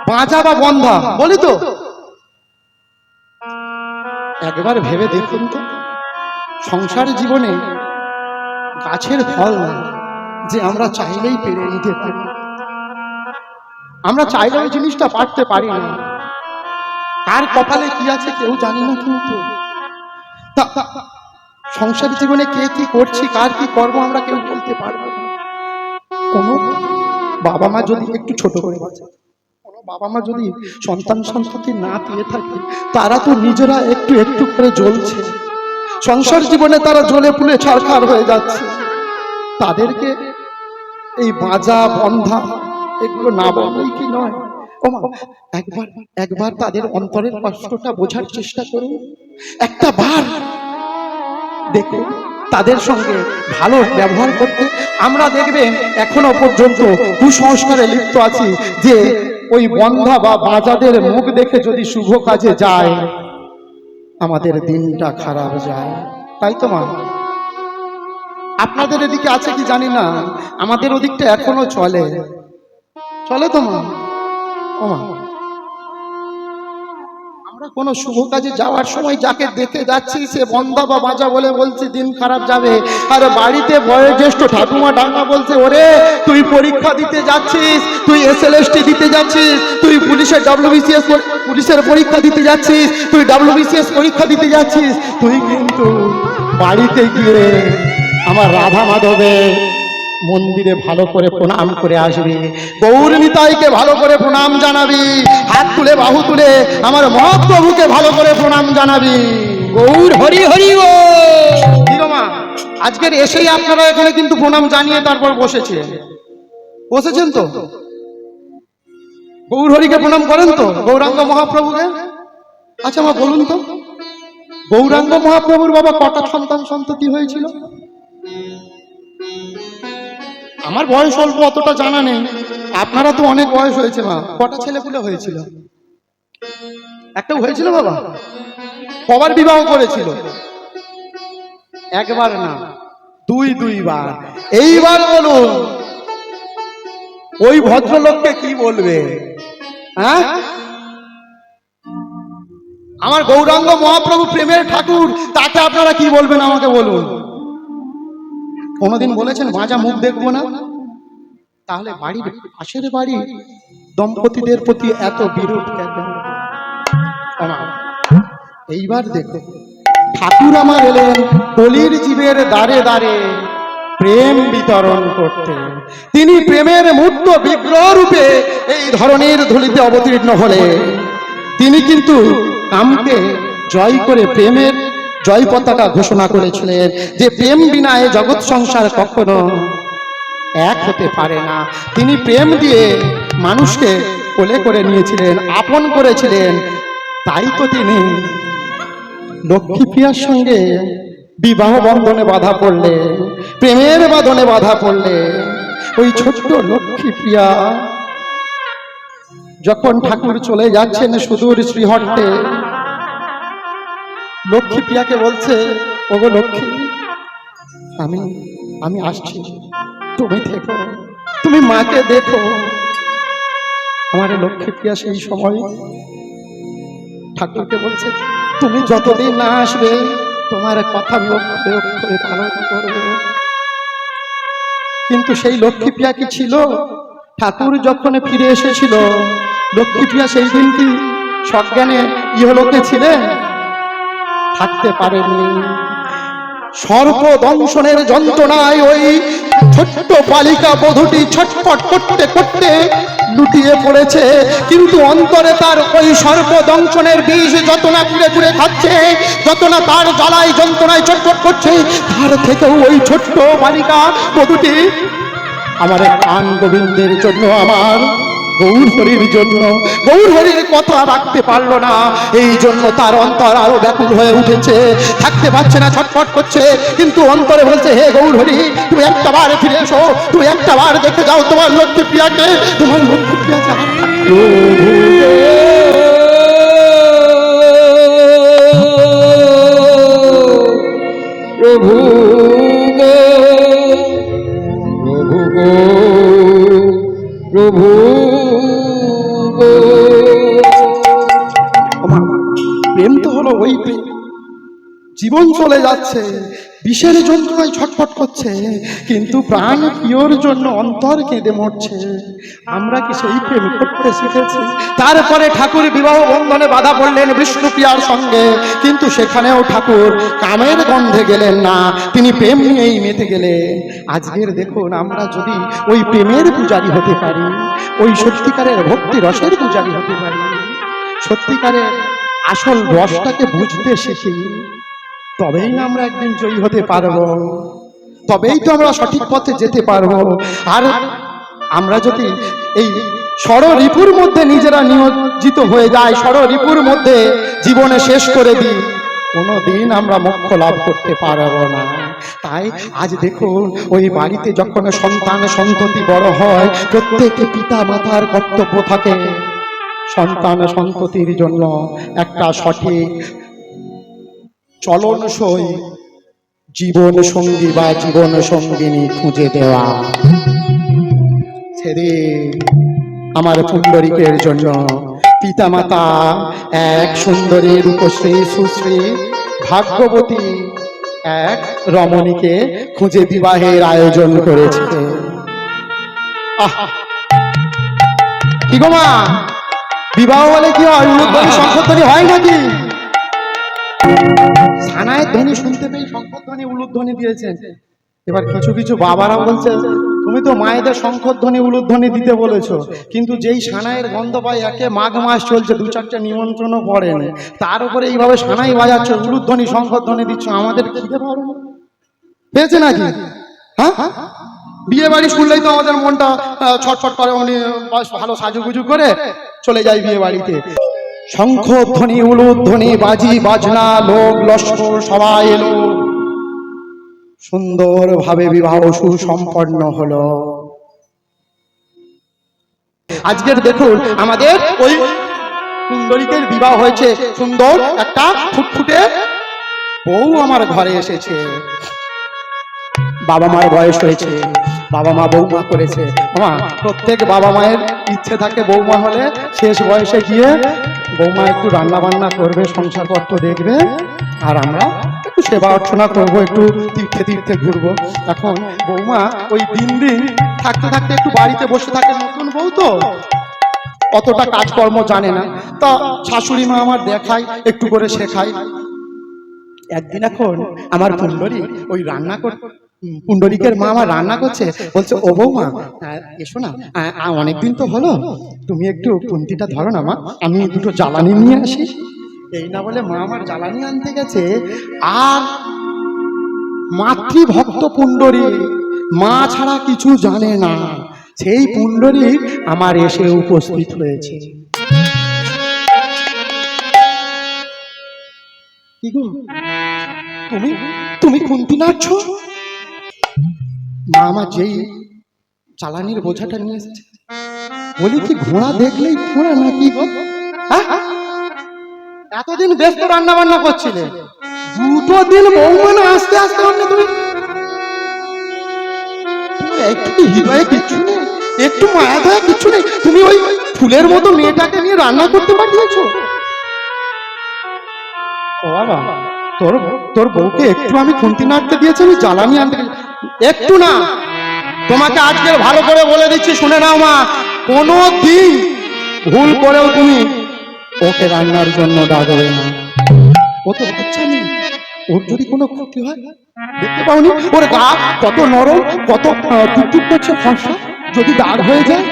বাঁচা বা বন্ধা বলি তো। একবার ভেবে দেখুন তো, সংসার জীবনে গাছের ফল না যে আমরা চাইলেই পেরে নিতে পারি। আমরা চাইলে ওই জিনিসটা পারতে পারি না। কার কপালে কি আছে কেউ জানি না, কিন্তু সংসার জীবনে কে কি করছি, কার কি কর্ম আমরা কেউ বলতে পারবো না। কোনো বাবা মা যদি একটু ছোট করে বাঁচে, কোনো বাবা মা যদি সন্তান সন্ততি না পেয়ে থাকে, তারা তো নিজেরা একটু একটু করে জ্বলছে সংসার জীবনে, তারা জ্বলে পুড়ে ছারখার হয়ে যাচ্ছে। তাদেরকে এই বাজা বন্ধা এগুলো না বললেই কি নয়? ওমা, একবার তাদের অন্তরের কষ্টটা বোঝার চেষ্টা করুন। একটা বার দেখুন তাদের সঙ্গে ভালো ব্যবহার করতে। আমরা দেখবেন এখনো পর্যন্ত কুসংস্কারে লিপ্ত আছি যে ওই বন্ধা বা বাজাদের মুখ দেখে যদি শুভ কাজে যায়, আমাদের দিনটা খারাপ যায়। তাই তো মা? আপনাদের এদিকে আছে কি জানি না, আমাদের ওদিকটা এখনো চলে তো মা। ও মা, আমরা কোনো শুভ কাজে যাওয়ার সময় যাকে দেখে যাচ্ছি সে বন্ধা বা বাজা বলে বলছি দিন খারাপ যাবে, আর বাড়িতে বয়োজ্যেষ্ঠ ঠাকুমা ডাঙ্গা বলছে, ওরে তুই পরীক্ষা দিতে যাচ্ছিস, তুই এসএলএসটি দিতে যাচ্ছিস, তুই পুলিশের WBCS পুলিশের পরীক্ষা দিতে যাচ্ছিস, তুই WBCS পরীক্ষা দিতে যাচ্ছিস, তুই কিন্তু বাড়িতে গিয়ে আমার রাধা মাধবের মন্দিরে ভালো করে প্রণাম করে আসবি, গৌর নিতাইকে ভালো করে প্রণাম জানাবি, হাত তুলে বাহু তুলে আমার মহাপ্রভুকে ভালো করে প্রণাম জানাবি। গৌর হরি হরি ও। ঠিক মা? আজকের এসেই আপনারা এখানে কিন্তু প্রণাম জানিয়ে তারপর বসেছেন তো? গৌর হরিকে প্রণাম করেন তো? গৌরাঙ্গ মহাপ্রভুকে? আচ্ছা মা বলুন তো, গৌরাঙ্গ মহাপ্রভুর বাবা কটা সন্তান সন্ততি হয়েছিল? আমার বয়স অল্প, অতটা জানা নেই, আপনারা তো অনেক বয়স হয়েছে মা। কটা ছেলেপুলে হয়েছিল? একটাও হয়েছিল বাবা? কবার বিবাহ করেছিল? একবার না, দুইবার। এইবার বলুন ওই ভদ্রলোককে কি বলবে? হ্যাঁ, আমার গৌরাঙ্গ মহাপ্রভু প্রেমের ঠাকুর, তাকে আপনারা কি বলবেন আমাকে বলুন? কোনোদিন বলেছেন ভাজা মুখ দেখবো না? তাহলে বাড়ির পাশের বাড়ি দম্পতিদের প্রতি এত বিরূপ কেন? এইবার দেখো, ঠাকুর আমার এলেন কলির জীবের দ্বারে দ্বারে প্রেম বিতরণ করতে। তিনি প্রেমের মূর্ত বিগ্রহ রূপে এই ধরনের ধুলিতে অবতীর্ণ হলে তিনি কিন্তু কামকে জয় করে প্রেমের জয় পতাকা ঘোষণা করেছিলেন যে প্রেম বিনা এ জগৎ সংসার কখনো এক হতে পারে না। তিনি প্রেম দিয়ে মানুষকে কোলে করে নিয়েছিলেন, আপন করেছিলেন। তাই তো তিনি লক্ষ্মীপ্রিয়ার সঙ্গে বিবাহ বন্ধনে বাধা পড়লে, প্রেমের বাঁধনে বাধা পড়লে। ওই ছোট্ট লক্ষ্মীপ্রিয়া যখন ঠাকুর চলে যাচ্ছেন সুদূর শ্রীহট্টে, লক্ষ্মীপ্রিয়াকে বলছে, ওগো লক্ষ্মী, আমি আসছি, তুমি থেকো, তুমি মাকে দেখো। আমার লক্ষ্মীপ্রিয়া সেই সময় ঠাকুরকে বলছে, তুমি যতদিন না আসবে তোমার কথা আমি অক্ষরে অক্ষরে পালন করবো। কিন্তু সেই লক্ষ্মীপ্রিয়া কি ছিল? ঠাকুর যখন ফিরে এসেছিল, লক্ষ্মীপ্রিয়া সেই দিন কি সজ্ঞানে ইহলোকে ছিলেন? থাকতে পারেননি। সর্প দংশনের যন্ত্রণায় ওই ছোট্ট বালিকা বধূটি ছটফট করতে করতে লুটিয়ে পড়েছে, কিন্তু অন্তরে তার ওই সর্প দংশনের বিষ যত না পুড়ে পুড়ে খাচ্ছে, যত না তার জ্বালায় যন্ত্রণায় ছটফট করছে, তার থেকেও ওই ছোট্ট বালিকা বধূটি আমার কান গোবিন্দের জন্য, আমার গৌর হরির জন্য, গৌর হরির কথা রাখতে পারলো না। এই জন্য তার অন্তর আরো ব্যাকুল হয়ে উঠেছে, থাকতে পারছে না, ছটফট করছে, কিন্তু অন্তরে বলছে, হে গৌর হরি, তুমি একটা বার ফিরে এসো, তুমি একটা বার দেখে যাও তোমার লক্ষ্মীপ্রিয়াকে, তোমার লক্ষ্মীপ্রিয়া যা। প্রভু প্রভু প্রেম তো হলো ওই প্রেম, জীবন চলে যাচ্ছে, বিষের যন্ত্রণায় ছটফট করছে, কিন্তু প্রাণ প্রিয়র জন্য অন্তর কেঁদে মরছে। আমরা কি সেই প্রেম করতে শিখেছি? তারপরে ঠাকুর বিবাহ বন্ধনে বাধা পড়লেন বিষ্ণুপ্রিয়ার সঙ্গে, কিন্তু সেখানেও ঠাকুর কামের গন্ধে গেলেন না, তিনি প্রেম নিয়েই মেতে গেলেন। আজকের দেখুন, আমরা যদি ওই প্রেমের পূজারী হতে পারি, ওই সত্যিকারের ভক্তি রসের পূজারী হতে পারি, সত্যিকারের আসল রসটাকে বুঝতে শিখি, তবেই না আমরা একদিন জয়ী হতে পারবো, তবেই তো আমরা সঠিক পথে যেতে পারবো। আর আমরা যদি এই ষড়রিপুর মধ্যে নিজেরা নিয়োজিত হয়ে যাই, ষড়রিপুর মধ্যে জীবনে শেষ করে দিই, কোনোদিন আমরা মোক্ষ লাভ করতে পারবো না। তাই আজ দেখুন, ওই বাড়িতে যখন সন্তান সন্ততি বড় হয়, প্রত্যেকটি পিতা মাতার কর্তব্য থাকে সন্তান সন্ততির জন্য একটা সঠিক চলনসই জীবন সঙ্গী বা জীবন সঙ্গিনী খুঁজে দেওয়া। সেদিন আমার পুণ্ডরীকের জন্য পিতামাতা এক সুন্দরী রূপশ্রী সুশ্রী ভাগ্যবতী এক রমণীকে খুঁজে বিবাহের আয়োজন করেছে। কি গো মা, বিবাহ বলে কি হয়? উলুধ্বনি শঙ্খধ্বনি হয় নাকি? সানায়ের ধ্বনি শুনতে পেয়ে শঙ্খধ্বনি উলুধ্বনি দিয়েছেন। এবার কিছু কিছু বাবারা বলছে, তুমি তো মায়েদের শঙ্খধ্বনি উলুধ্বনি দিতে বলেছো, কিন্তু যেই সানাইয়ের গন্ধ পায়, একে মাঘ মাস চলছে, 2-4টা নিমন্ত্রণও পড়েনি, তার উপরে এইভাবে সানাই বাজাচ্ছ, উলুধ্বনি শঙ্খধ্বনি দিচ্ছ, আমাদের খিদে পাবে না? পেয়েছে নাকি? হ্যাঁ, বিয়ে বাড়ি শুনলেই তো আমাদের মনটা ছটফট করে, উনি ভালো সাজুগুজু করে চলে যায় বিয়ে বাড়িতে। শঙ্খ ধ্বনি, উলুধ্বনি, বাজি বাজনা, লোক লস্কর সবাই এলো, সুন্দরভাবে বিবাহ সুসম্পন্ন হলো। আজকের দেখুন আমাদের ওই সুন্দরীদের বিবাহ হয়েছে, সুন্দর একটা ফুটফুটে বউ আমার ঘরে এসেছে। বাবা মার বয়স হয়েছে, বাবা মা বৌমা করেছে। প্রত্যেক বাবা মায়ের ইচ্ছে থাকে বৌমা হলে শেষ বয়সে গিয়ে বৌমা একটু রান্না বান্না করবে, সংসারপত্র দেখবে, আর আমরা একটু সেবা অর্চনা করবো, একটু তীর্থে তীর্থে ঘুরবো। এখন বৌমা ওই দিন দিন থাকতে থাকতে একটু বাড়িতে বসে থাকে, নতুন বউ তো অতটা কাজকর্ম জানে না, তা শাশুড়ি মা আমার দেখায়, একটু করে শেখায়। একদিন এখন আমার পুণ্ডরী ওই রান্না পুণ্ডরিকের মা আমার রান্না করছে, বলছে ও বৌমা এসো না, অনেকদিন তো হলো, তুমি একটু পুন্তিটা ধরো না মা, আমি দুটো জ্বালানি নিয়ে আসি। এই না বলে মা আমার জ্বালানি আনতে গেছে, আর মাতৃভক্ত পুণ্ডরী, মা ছাড়া কিছু জানে না, সেই পুণ্ডরী আমার এসে উপস্থিত হয়েছে। কি গো, তুমি তুমি কুন্তি নাড়ছো? মা আমার যেই জ্বালানির বোঝাটা নিয়ে এসেছে, বলি কি ঘোড়া দেখলেই ঘোড়া নাকি গো? এতদিন ব্যস্ত রান্না বান্না করছিলে, দুটো দিন বৌমা না আস্তে আস্তে তুমি একটু হৃদয়ে কিচ্ছু নেই, একটু মায়া দয়া কিচ্ছু নেই, তুমি ওই ফুলের মতো মেয়েটাকে নিয়ে রান্না করতে পাঠিয়েছো? ও বাবা, তোর বউকে একটু আমি খুন্তি নাড়তে দিয়েছি, আমি জ্বালানি আনতে একটু না। তোমাকে আজকে ভালো করে বলে দিচ্ছি, শুনে নাও মা, কোনো দিন ভুল করেও তুমি ওকে রান্নার জন্য ডাকবে না। ও তো বাচ্চা নেই, ওর যদি কোনো ক্ষতি হয়, দেখতে পাওনি ওর গা কত নরম, কত টুকটুক করছে ফর্সা, যদি দাগ হয়ে যায়।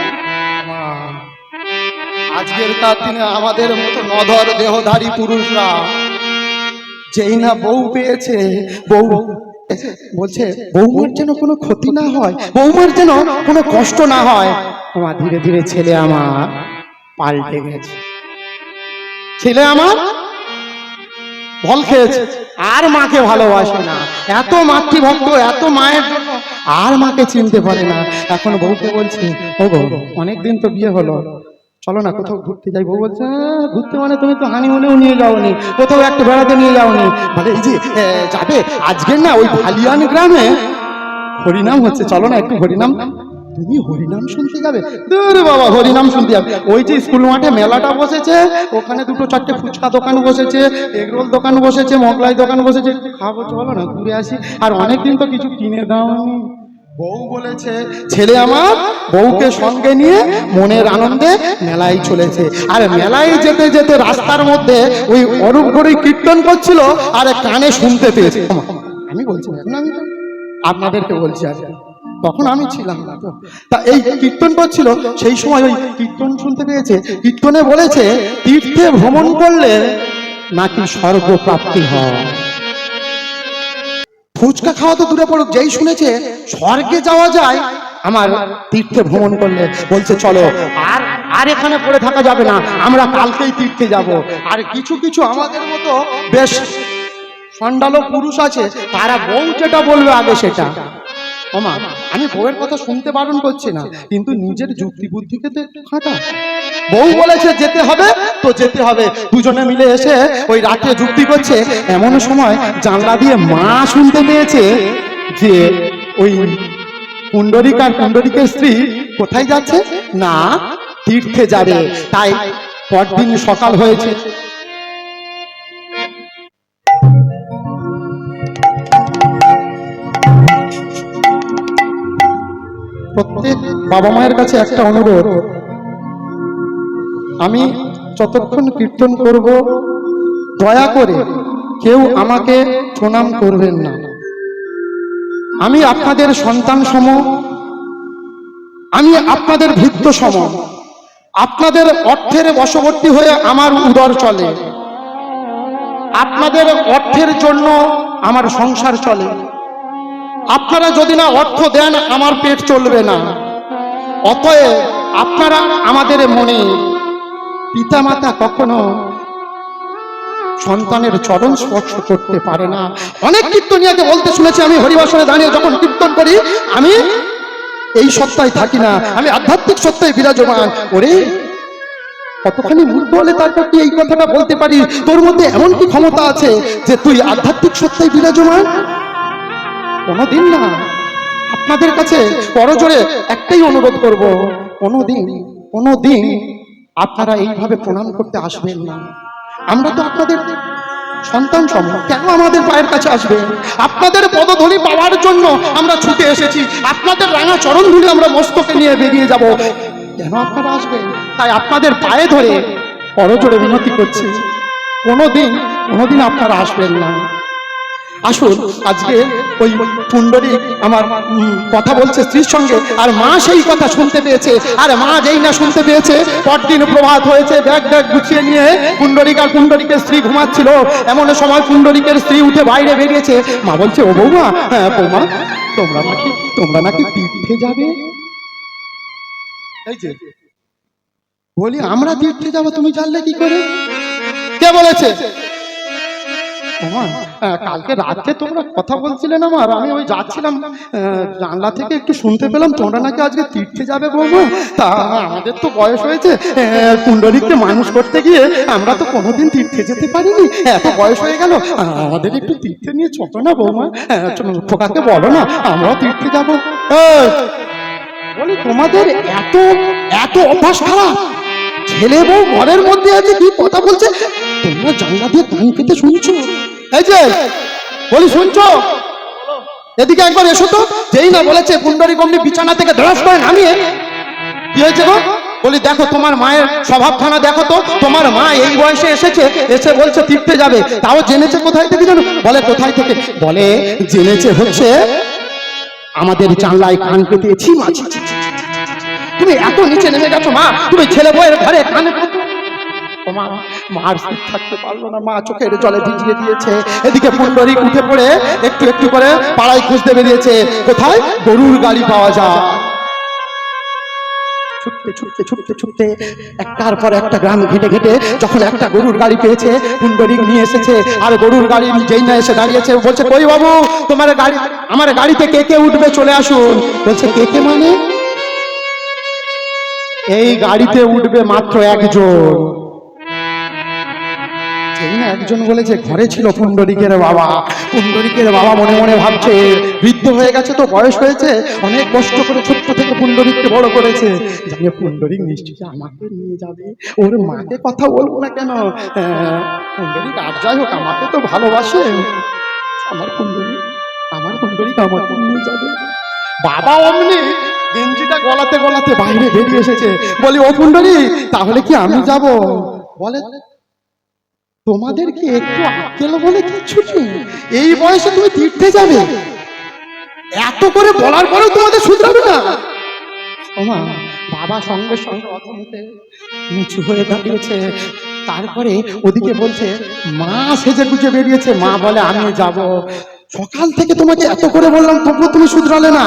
আজকের তার দিনে আমাদের মতো নধর দেহধারী পুরুষরা যেই না বউ পেয়েছে, বউ বলছে বৌমার যেন কোনো ক্ষতি না হয়, বৌমার যেন কোনো কষ্ট না হয়। আমার ধীরে ধীরে ছেলে আমার পাল্টে গেছে, ছেলে আমার ভল খেয়েছে, আর মাকে ভালোবাসে না, এত মাতৃভক্ত, এত মায়ের জন্য আর মাকে চিনতে পারে না। এখন বউকে বলছে, ও বউ অনেকদিন তো বিয়ে হলো, চলো না কোথাও ঘুরতে যাই। বউ বলছে ঘুরতে মানে তুমি তো হানিমুনেও নিয়ে যাওনি, কোথাও একটা বেড়াতে নিয়ে যাওনি। বলে এই যে যাবে আজকের না ওই ভালিয়ান গ্রামে হরিনাম হচ্ছে, চলো না একটু হরিনাম। তুমি হরিনাম শুনতে যাবে? দূর বাবা, হরিনাম শুনতে যাবে? ওই যে স্কুল মাঠে মেলাটা বসেছে, ওখানে দুটো চারটে ফুচকা দোকান বসেছে, এগরোল দোকান বসেছে, মোগলাই দোকান বসেছে, খাবো, চলো না ঘুরে আসি। আর অনেকদিন তো কিছু কিনে দাওনি। বউ বলেছে ছেলে আমার বউকে সঙ্গে নিয়ে মনের আনন্দে মেলায় চলেছে, আর মেলায় যেতে যেতে রাস্তার মধ্যে ওই অরূপ ঘড়ি কীর্তন করছিল, আর কানে শুনতে পেয়েছে। আমি বলছি এখন আমি আপনাদেরকে বলছি, আজকে তখন আমি ছিলাম না তো, তা এই কীর্তন করছিল, সেই সময় ওই কীর্তন শুনতে পেয়েছে। কীর্তনে বলেছে তীর্থে ভ্রমণ করলে নাকি স্বর্গ প্রাপ্তি হয়। ফুচকা খাওয়া তো দূরে পড়ুক, যেই শুনেছে স্বর্গে যাওয়া যায় আমার তীর্থে ভ্রমণ করলে, বলছে চলো আর আর এখানে পড়ে থাকা যাবে না, আমরা কালকেই তীর্থে যাব। আর কিছু কিছু আমাদের মতো বেশ সন্ডালো পুরুষ আছে, তারা বউ যেটা বলবে আগে সেটা। ওমা, আমি বউয়ের কথা শুনতে বারণ করছি না, কিন্তু নিজের যুক্তি বুদ্ধিকে তো একটু খাটা। বউ বলেছে যেতে হবে তো যেতে হবে, দুজনে মিলে এসে ওই রাতে যুক্তি করছে। এমন সময় জানলা দিয়ে মা শুনতে পেয়েছে যে ওই পুণ্ডরিক আর পুণ্ডরিকের স্ত্রী কোথায় যাচ্ছে না, তীর্থে যাবে। তাই পরদিন সকাল হয়েছে, প্রত্যেক বাবা মায়ের কাছে একটা অনুরোধ, আমি যতক্ষণ কীর্তন করব দয়া করে কেউ আমাকে প্রণাম করবেন না। আমি আপনাদের সন্তান সম, আমি আপনাদের ভৃত্য সম, আপনাদের অর্থের বশবর্তী হয়ে আমার উদর চলে, আপনাদের অর্থের জন্য আমার সংসার চলে। আপনারা যদি না অর্থ দেন আমার পেট চলবে না। অতএব আপনারা আমাদের মনে, পিতামাতা কখনো সন্তানের চরণ স্পর্শ করতে পারে না। অনেক কীর্তনিয়াকে বলতে শুনেছি আমি, হরিবাসনে দাঁড়িয়ে যখন কীর্তন করি, আমি এই সত্তায় থাকি না, আমি আধ্যাত্মিক সত্তায় বিরাজমান। ওরে কতখানি মূর্খ হলে তারপর তুই এই কথাটা বলতে পারি? তোর মধ্যে এমন কি ক্ষমতা আছে যে তুই আধ্যাত্মিক সত্তায় বিরাজমান? কোনোদিন না। আপনাদের কাছে করজোড়ে একটাই অনুরোধ করব, কোনোদিন আপনারা এইভাবে প্রণাম করতে আসবেন না। আমরা তো আপনাদের সন্তান সম, কেন আমাদের পায়ের কাছে আসবে? আপনাদের পদধূলি পাওয়ার জন্য আমরা ছুটে এসেছি, আপনাদের রাঙা চরণ ধুলি আমরা মস্তকে নিয়ে বেরিয়ে যাব, কেন আপনারা আসবেন? তাই আপনাদের পায়ে ধরে করজোড়ে বিনতি করছি, কোনোদিন আপনারা আসবেন না। আসুন, আজকে ওই পুণ্ডরী আমার কথা বলছে স্ত্রীর সঙ্গে, আর মা সেই কথা শুনতে পেয়েছে। আর মা যেই না শুনতে পেয়েছে, পরদিন প্রভাত হয়েছে, ব্যাগ গুছিয়ে নিয়ে পুণ্ডরিক আর পুণ্ডরিকের স্ত্রী ঘুমাচ্ছিল। এমন সময় পুণ্ডরিকের স্ত্রী উঠে বাইরে বেরিয়েছে। মা বলছে, ও বৌমা, হ্যাঁ বৌমা, তোমরা নাকি তীর্থে যাবে? এই যে বলি, আমরা তীর্থে যাবো, তুমি জানলে কি করে? কে বলেছে? কালকে রাত্রে তোমরা কথা বলছিলেন আমার, আমি ওই যাচ্ছিলাম, জানলা থেকে একটু শুনতে পেলাম তোমরা নাকি আজকে তীর্থে যাবে বৌমা। তা আমাদের তো বয়স হয়েছে, পুণ্ডরিককে মানুষ করতে গিয়ে আমরা তো কোনোদিন তীর্থে যেতে পারিনি, এত বয়স হয়ে গেল, আমাদের একটু তীর্থে নিয়ে ছোট না বৌমা, খোকাকে বলো না আমরাও তীর্থে যাবো। বলি, তোমাদের এত অভ্যাস খারাপ, ছেলে বউ ঘরের মধ্যে আছে, কি কথা বলছে তোমরা জানলা দিয়ে কান পেতে শুনছো? এই যে বলি, শুনছো? এদিকে একবার এসো তো। যেই না বলেছে পুণ্ডরিক অমনি বিছানা থেকে ধরাস করে নামিয়ে, কি হয়েছে গো? বলি, দেখো তোমার মায়ের স্বভাবখানা দেখো তো, তোমার মা এই বয়সে এসে বলছে তীর্থে যাবে, তাও জেনেছে কোথায় থেকে জানো? বলে কোথায় থেকে? বলে জেনেছে হচ্ছে আমাদের জানলায় কান পেতেছি। তুমি এত নিচে নেমে গেছো মা, তুমি ছেলে বউয়ের ঘরে কানে মার স্থির থাকতে পারলো না, মা চোখের জলে ভিজিয়ে দিয়েছে। এদিকে পুণ্ডরিক উঠে পড়ে একটু করে পাড়ায় খুঁজতে বেরিয়েছে, কোথায় গরুর গাড়ি পাওয়া যায়। ছুটতে একটার পর একটা গ্রাম ঘেটে যখন একটা গরুর গাড়ি পেয়েছে, পুণ্ডরিক নিয়ে এসেছে। আর গরুর গাড়ি যেই না এসে দাঁড়িয়েছে, বলছে, কই বাবু, তোমার গাড়ি, আমার গাড়িতে কে উঠবে, চলে আসুন। বলছে, কে মানে? এই গাড়িতে উঠবে মাত্র একজন। একজন বলেছে, ঘরে ছিল পুণ্ডরিকের বাবা। পুণ্ডরিকের বাবা মনে মনে ভাবছে, বৃদ্ধ হয়ে গেছে তো, বয়স হয়েছে, অনেক কষ্ট করে ছোট্ট থেকে পুণ্ডরিককে বড় করেছে, জানে পুণ্ডরিক নিশ্চয়ই আমাকে নিয়ে যাবে, ওর মাকে কথা বলবো না কেন? পুণ্ডরিক আর যাই হোক, আমাকে তো ভালোবাসে, আমার পুণ্ডরিক আমাকে নিয়ে যাবে। বাবা অমনি গেঞ্জিটা গলাতে বাইরে বেরিয়ে এসেছে। বলি, ও পুণ্ডরিক, তাহলে কি আমি যাব? বলে, তোমাদের কি একটু আক্কেল বলে কিচ্ছু নেই? এই বয়সে তুমি তীর্থে যাবে? এত করে বলার পরেও তোমাদের শুধরাবে না? ওমা, বাবা সঙ্গে অধমতে নিচু হয়ে দাঁড়িয়েছে। তারপরে ওদিকে বলছে, মা সেজে গুজে বেরিয়েছে। মা বলে, আমি যাব। সকাল থেকে তোমাকে এত করে বললাম, তবুও তুমি শুধরালে না।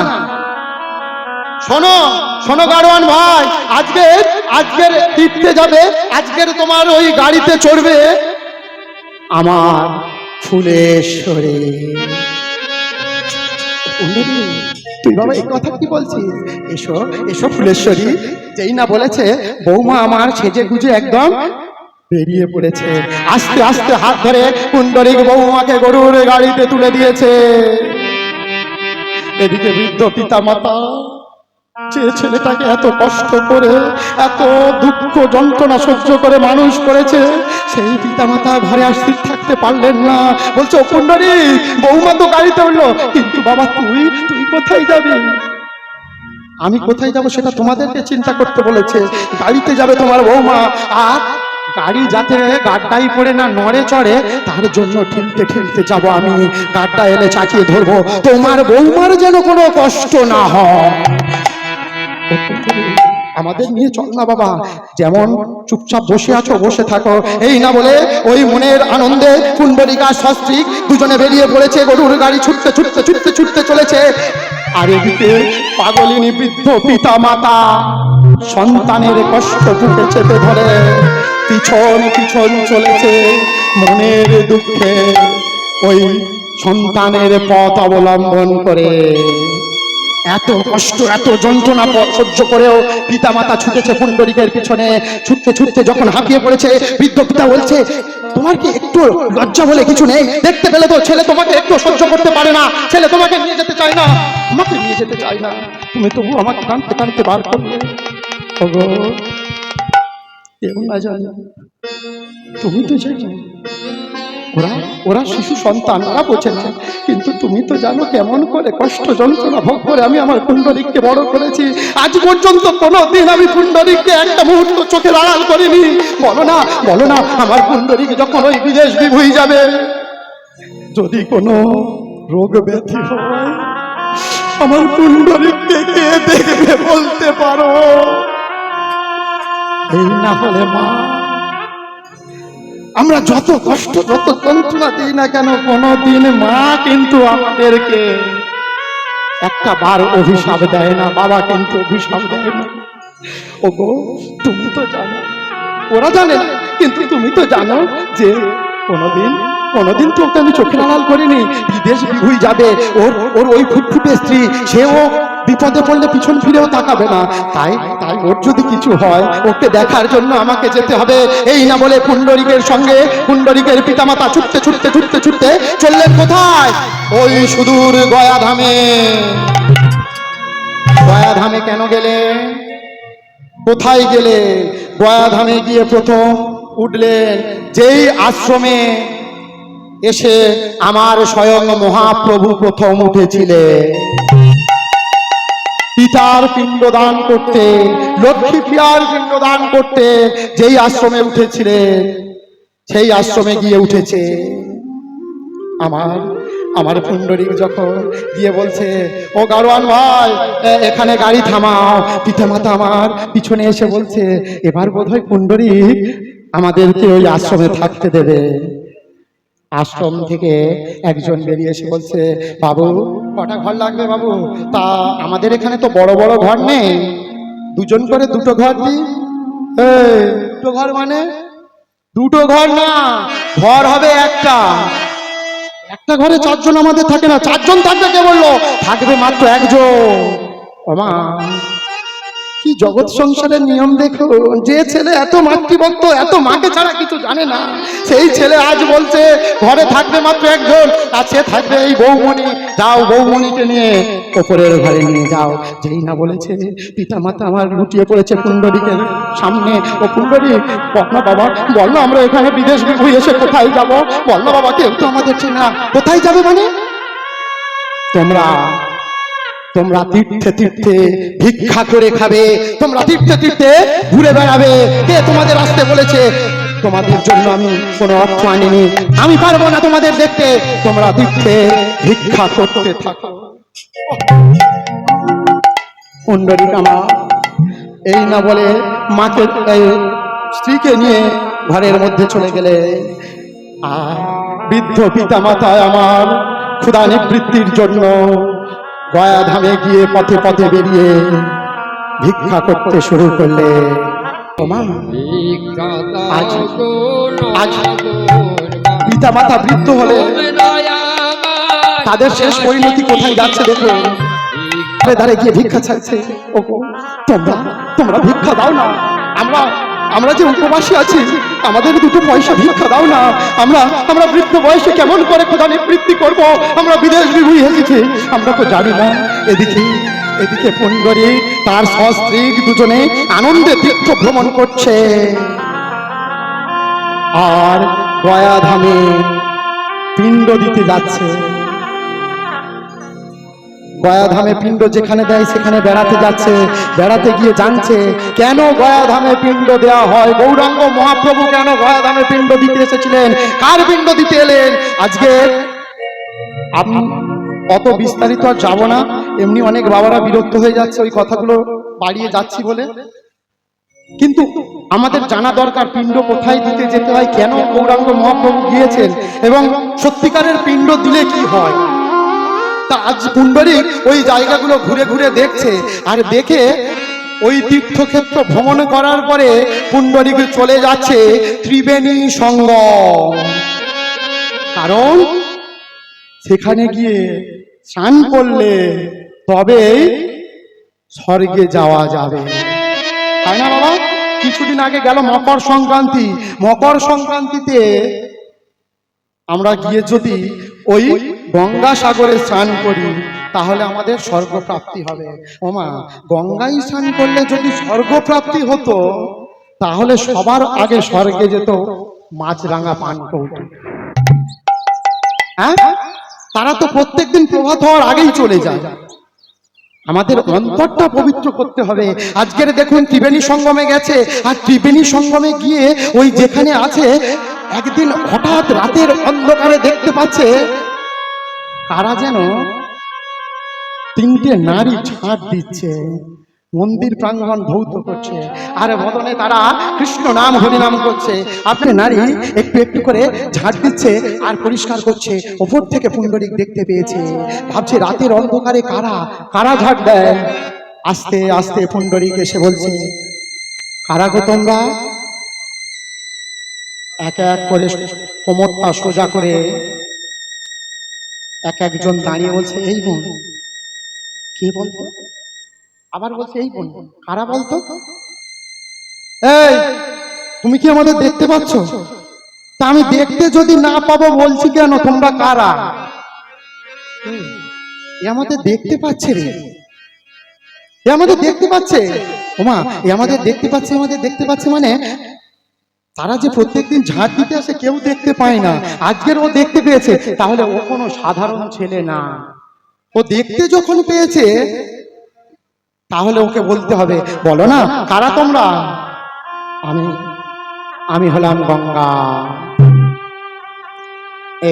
শোনো গাড়োয়ান ভাই, আজকের তীর্থে যাবে, আজকের তোমার ওই গাড়িতে চড়বে আমার ফুলেশ্বরী। তুই বাবা এই কথা কি বলছিস? এসো ফুলেশ্বরী। যেই না বলেছে, বৌমা আমার সেজে গুজে একদম বেরিয়ে পড়েছে। আস্তে আস্তে হাত ধরে পুণ্ডরিক বৌমাকে গরুর গাড়িতে তুলে দিয়েছে। এদিকে বৃদ্ধ পিতা মাতা, যে ছেলেটাকে এত কষ্ট করে, এত দুঃখ যন্ত্রণা সহ্য করে মানুষ করেছে, সেই পিতামাতা ঘরে আর স্থির থাকতে পারলেন না। বলছে, ও পুণ্ডরিক, বৌমা তো গাড়িতে উঠলো, কিন্তু বাবা তুই কোথায় যাবি? আমি কোথায় যাব সেটা তোমাদেরকে চিন্তা করতে বলেছে। গাড়িতে যাবে তোমার বৌমা, আর গাড়ি যাতে গাড্ডাই পড়ে না নড়ে চড়ে, তার জন্য ঠেলতে যাব আমি। গাড্ডা এলে চাকিয়ে ধরবো, তোমার বৌমার যেন কোনো কষ্ট না হয়। আমাদের নিয়ে চল না বাবা, যেমন চুপচাপ বসে আছো বসে থাকো। এই না বলে ওই মনের আনন্দে পুণ্ডরিকা সস্ত্রীক দুজনে বেরিয়ে পড়েছে। গরুর গাড়ি ছুটতে ছুটতে ছুটতে ছুটতে চলেছে। আর এদিকে পাগলিনী বৃদ্ধ পিতা মাতা সন্তানের কষ্ট বুকে চেপে ধরে পিছন পিছন চলেছে মনের দুঃখে ওই সন্তানের পথ অবলম্বন করে। এত কষ্ট এত যন্ত্রণা সহ্য করেও পিতা মাতা ছুটেছে পুণ্ডরিকের পিছনে। ছুটতে ছুটতে যখন হাঁপিয়ে পড়েছে, বৃদ্ধ পিতা বলছে, তোমার কি একটু লজ্জা বলে কিছু নেই? দেখতে পেলে তো ছেলে তোমাকে একটু সহ্য করতে পারে না, ছেলে তোমাকে নিয়ে যেতে চায় না, আমাকে নিয়ে যেতে চায় না, তুমি তবু আমাকে কাঁদতে কাঁদতে বার করবে। ওগো কেউ না জানো, তুমি তো জানো ওরা ওরা শিশু সন্তান, ওরা বোঝে না, কিন্তু তুমি তো জানো কেমন করে কষ্ট যন্ত্রণা ভোগ করে আমি আমার পুণ্ডরিককে বড় করেছি। আজ পর্যন্ত কোনোদিন আমি পুণ্ডরিককে একটা মুহূর্ত চোখের আড়াল করিনি। বলো না বলো না, আমার পুণ্ডরিক যখন ওই বিদেশ বিভুঁই যাবে, যদি কোনো রোগ ব্যাধি হয়, আমার পুণ্ডরিককে কে দেখবে বলতে পারো? এই না হলে মা, আমরা যত কষ্ট যত যন্ত্রণা দিই না কেন, কোনোদিন মা কিন্তু আমাদেরকে একটা বার অভিশাপ দেয় না, বাবা কিন্তু অভিশাপ দেয় না। ওগো তুমি তো জানো, ওরা জানে না, কিন্তু তুমি তো জানো যে কোনোদিন তো ওকে আমি চোখের আড়াল করিনি। বিদেশ বিভুঁই যাবে, ওর ওর ওই ফুটফুটে স্ত্রী, সেও বিপদে পড়লে পিছন ফিরেও তাকাবে না। তাই তাই ওর যদি কিছু হয়, ওকে দেখার জন্য আমাকে যেতে হবে। এই না বলে পুণ্ডরিকের সঙ্গে পুণ্ডরিকের পিতামাতা ছুটতে ছুটতে ছুটতে ছুটতে চললেন কোথায়? ওই সুদূর গয়াধামে। গয়াধামে কেন গেলে? কোথায় গেলে? গয়াধামে গিয়ে প্রথম উঠলেন যেই আশ্রমে এসে আমার স্বয়ং মহাপ্রভু প্রথম উঠেছিলেন পিতার পিণ্ডদান করতে, লক্ষ্মী প্রিয়ার পিণ্ডদান করতে। যেই আশ্রমে উঠেছিলেন সেই আশ্রমে গিয়ে উঠেছে আমার পুণ্ডরিক। যখন গিয়ে বলছে, ও গাড়োয়ান ভাই, এখানে গাড়ি থামাও। পিতামাতা আমার পিছনে এসে বলছে, এবার বোধহয় পুণ্ডরিক আমাদেরকে ওই আশ্রমে থাকতে দেবে। আশ্রম থেকে একজন বেরিয়ে এসে বলছে, বাবু কটা ঘর লাগবে বাবু? তা আমাদের এখানে তো বড় বড় ঘর নেই, দুজন করে দুটো ঘর দিই। দুটো ঘর মানে? দুটো ঘর না, ঘর হবে একটা। একটা ঘরে চারজন আমাদের থাকে না, চারজন থাকবে। কে বললো? থাকবে মাত্র একজন। ওমা, কি জগৎ সংসারের নিয়ম দেখো। যে ছেলে এত মাতৃভক্ত, এত মাকে ছাড়া কিছু জানে না, সেই ছেলে আজ বলছে ঘরে থাকবে মাত্র একজন, আর সে থাকবে এই বৌমণি। যাও বৌমণিকে নিয়ে ওপরের ঘরে নিয়ে যাও। যেই না বলেছে, পিতা মাতা আমার লুটিয়ে পড়েছে পুণ্ডরিকের সামনে। ও পুণ্ডরিক, বল না বাবা, বল না আমরা এখানে বিদেশ বিভুঁই এসে কোথায় যাব? বল না বাবা, কেউ তো আমাদের চেনে না। কোথায় যাবে মানে? তোমরা তীর্থে তীর্থে ভিক্ষা করে খাবে, তোমরা তীর্থে তীর্থে ঘুরে বেড়াবে। কে তোমাদের আসতে বলেছে? তোমাদের জন্য আমি কোনো অর্থ আনিনি, আমি পারবো না তোমাদের দেখতে। তোমরা তীর্থে ভিক্ষা করতে থাকো। পুণ্ডরিকা মা এই না বলে মাকে স্ত্রীকে নিয়ে ঘরের মধ্যে চলে গেলে। আর বৃদ্ধ পিতা মাতায় আমার ক্ষুধা নিবৃত্তির জন্য গয়াধামে গিয়ে পথে পথে বেরিয়ে ভিক্ষা করতে শুরু করলে। আজ পিতা মাতা বৃদ্ধ হলে তাদের শেষ পরিণতি কোথায় যাচ্ছে দেখো। ধারে গিয়ে ভিক্ষা চাইছে। তোমরা ভিক্ষা দাও না, আমরা যে উপবাসী আছি, আমাদের দুটো পয়সা ভিক্ষা দাও না। আমরা বৃদ্ধ বয়সে কেমন করে ক্ষুধা নিবৃত্তি করবো? আমরা বিদেশ বিভুঁই এসেছি, আমরা তো জানি না। এদিকে পুণ্ডরিক তার সস্ত্রী দুজনে আনন্দে তীর্থ ভ্রমণ করছে। আর গয়াধামে পিণ্ড দিতে যাচ্ছে। গয়াধামে পিণ্ড যেখানে দেয় সেখানে বেড়াতে যাচ্ছে। বেড়াতে গিয়ে জানছে কেন গয়াধামে পিণ্ড দেওয়া হয়। গৌরাঙ্গ মহাপ্রভু কেন গয়াধামে পিণ্ড দিতে এসেছিলেন, কার পিণ্ড দিতে এলেন। আজকে আমি অত বিস্তারিত আর যাবো না, এমনি অনেক বাবারা বিরক্ত হয়ে যাচ্ছে ওই কথাগুলো বাড়িয়ে যাচ্ছি বলে। কিন্তু আমাদের জানা দরকার পিণ্ড কোথায় দিতে যেতে হয়, কেন গৌরাঙ্গ মহাপ্রভু গিয়েছেন এবং সত্যিকারের পিণ্ড দিলে কি হয়। তা আজ পুণ্ডরীক ওই জায়গাগুলো ঘুরে ঘুরে দেখছে, আর দেখে ওই তীর্থক্ষেত্র ভ্রমণ করার পরে পুণ্ডরীক চলে যাচ্ছে ত্রিবেণী সঙ্গম। কারণ সেখানে গিয়ে স্নান করলে তবেই স্বর্গে যাওয়া যাবে, তাই না বাবা? কিছুদিন আগে গেল মকর সংক্রান্তি, মকর সংক্রান্তিতে আমরা গিয়ে যদি ওই গঙ্গাসাগরে স্নান করি তাহলে আমাদের স্বর্গপ্রাপ্তি হবে। ওমা, গঙ্গায় স্নান করলে যদি স্বর্গপ্রাপ্তি হতো তাহলে সবার আগে স্বর্গে যেত মাছরাঙা পানকৌটি। হ্যাঁ, তারা তো প্রত্যেকদিন প্রভাত হওয়ার আগেই চলে যায়। আমাদের অন্তরটা পবিত্র করতে হবে। আজকের দেখুন ত্রিবেণী সঙ্গমে গেছে, আর ত্রিবেণী সঙ্গমে গিয়ে ওই যেখানে আছে একদিন হঠাৎ রাতের অন্ধকারে দেখতে পাচ্ছে কারা যেন তিনটে নারী ঝাঁট দিচ্ছে, মন্দির প্রাঙ্গণ ধৌত করছে, আর বদনে তারা কৃষ্ণ নাম হরিনাম করছে। আপনি নারী একটু একটু করে ঝাঁট দিচ্ছে আর পরিষ্কার করছে। ওপর থেকে পুণ্ডরীক দেখতে পেয়েছে, ভাবছে রাতের অন্ধকারে কারা কারা ঝাঁট দেয়। আস্তে আস্তে পুণ্ডরীক এসে বলছে, কারা গো তোমরা? এক এক করে কোমরটা সোজা করে এক একজন দাঁড়িয়ে বলছে, এই বোন। কে বলতো? আবার বলছে, এই বোন। কারা বলতো? এই, তুমি কি আমাদের দেখতে পাচ্ছ? তা আমি দেখতে যদি না পাবো বলছি কেন তোমরা কারা? এ আমাদের দেখতে পাচ্ছে রে, এ আমাদের দেখতে পাচ্ছে। ওমা, এ আমাদের দেখতে পাচ্ছে, আমাদের দেখতে পাচ্ছে মানে তারা যে প্রত্যেকদিন ঝাঁট দিতে আসে কেউ দেখতে পায় না, আজকের ও দেখতে পেয়েছে, তাহলে ও কোনো সাধারণ ছেলে না। ও দেখতে যখন পেয়েছে তাহলে ওকে বলতে হবে, বলো না কারা তোমরা? আমি আমি হলাম গঙ্গা,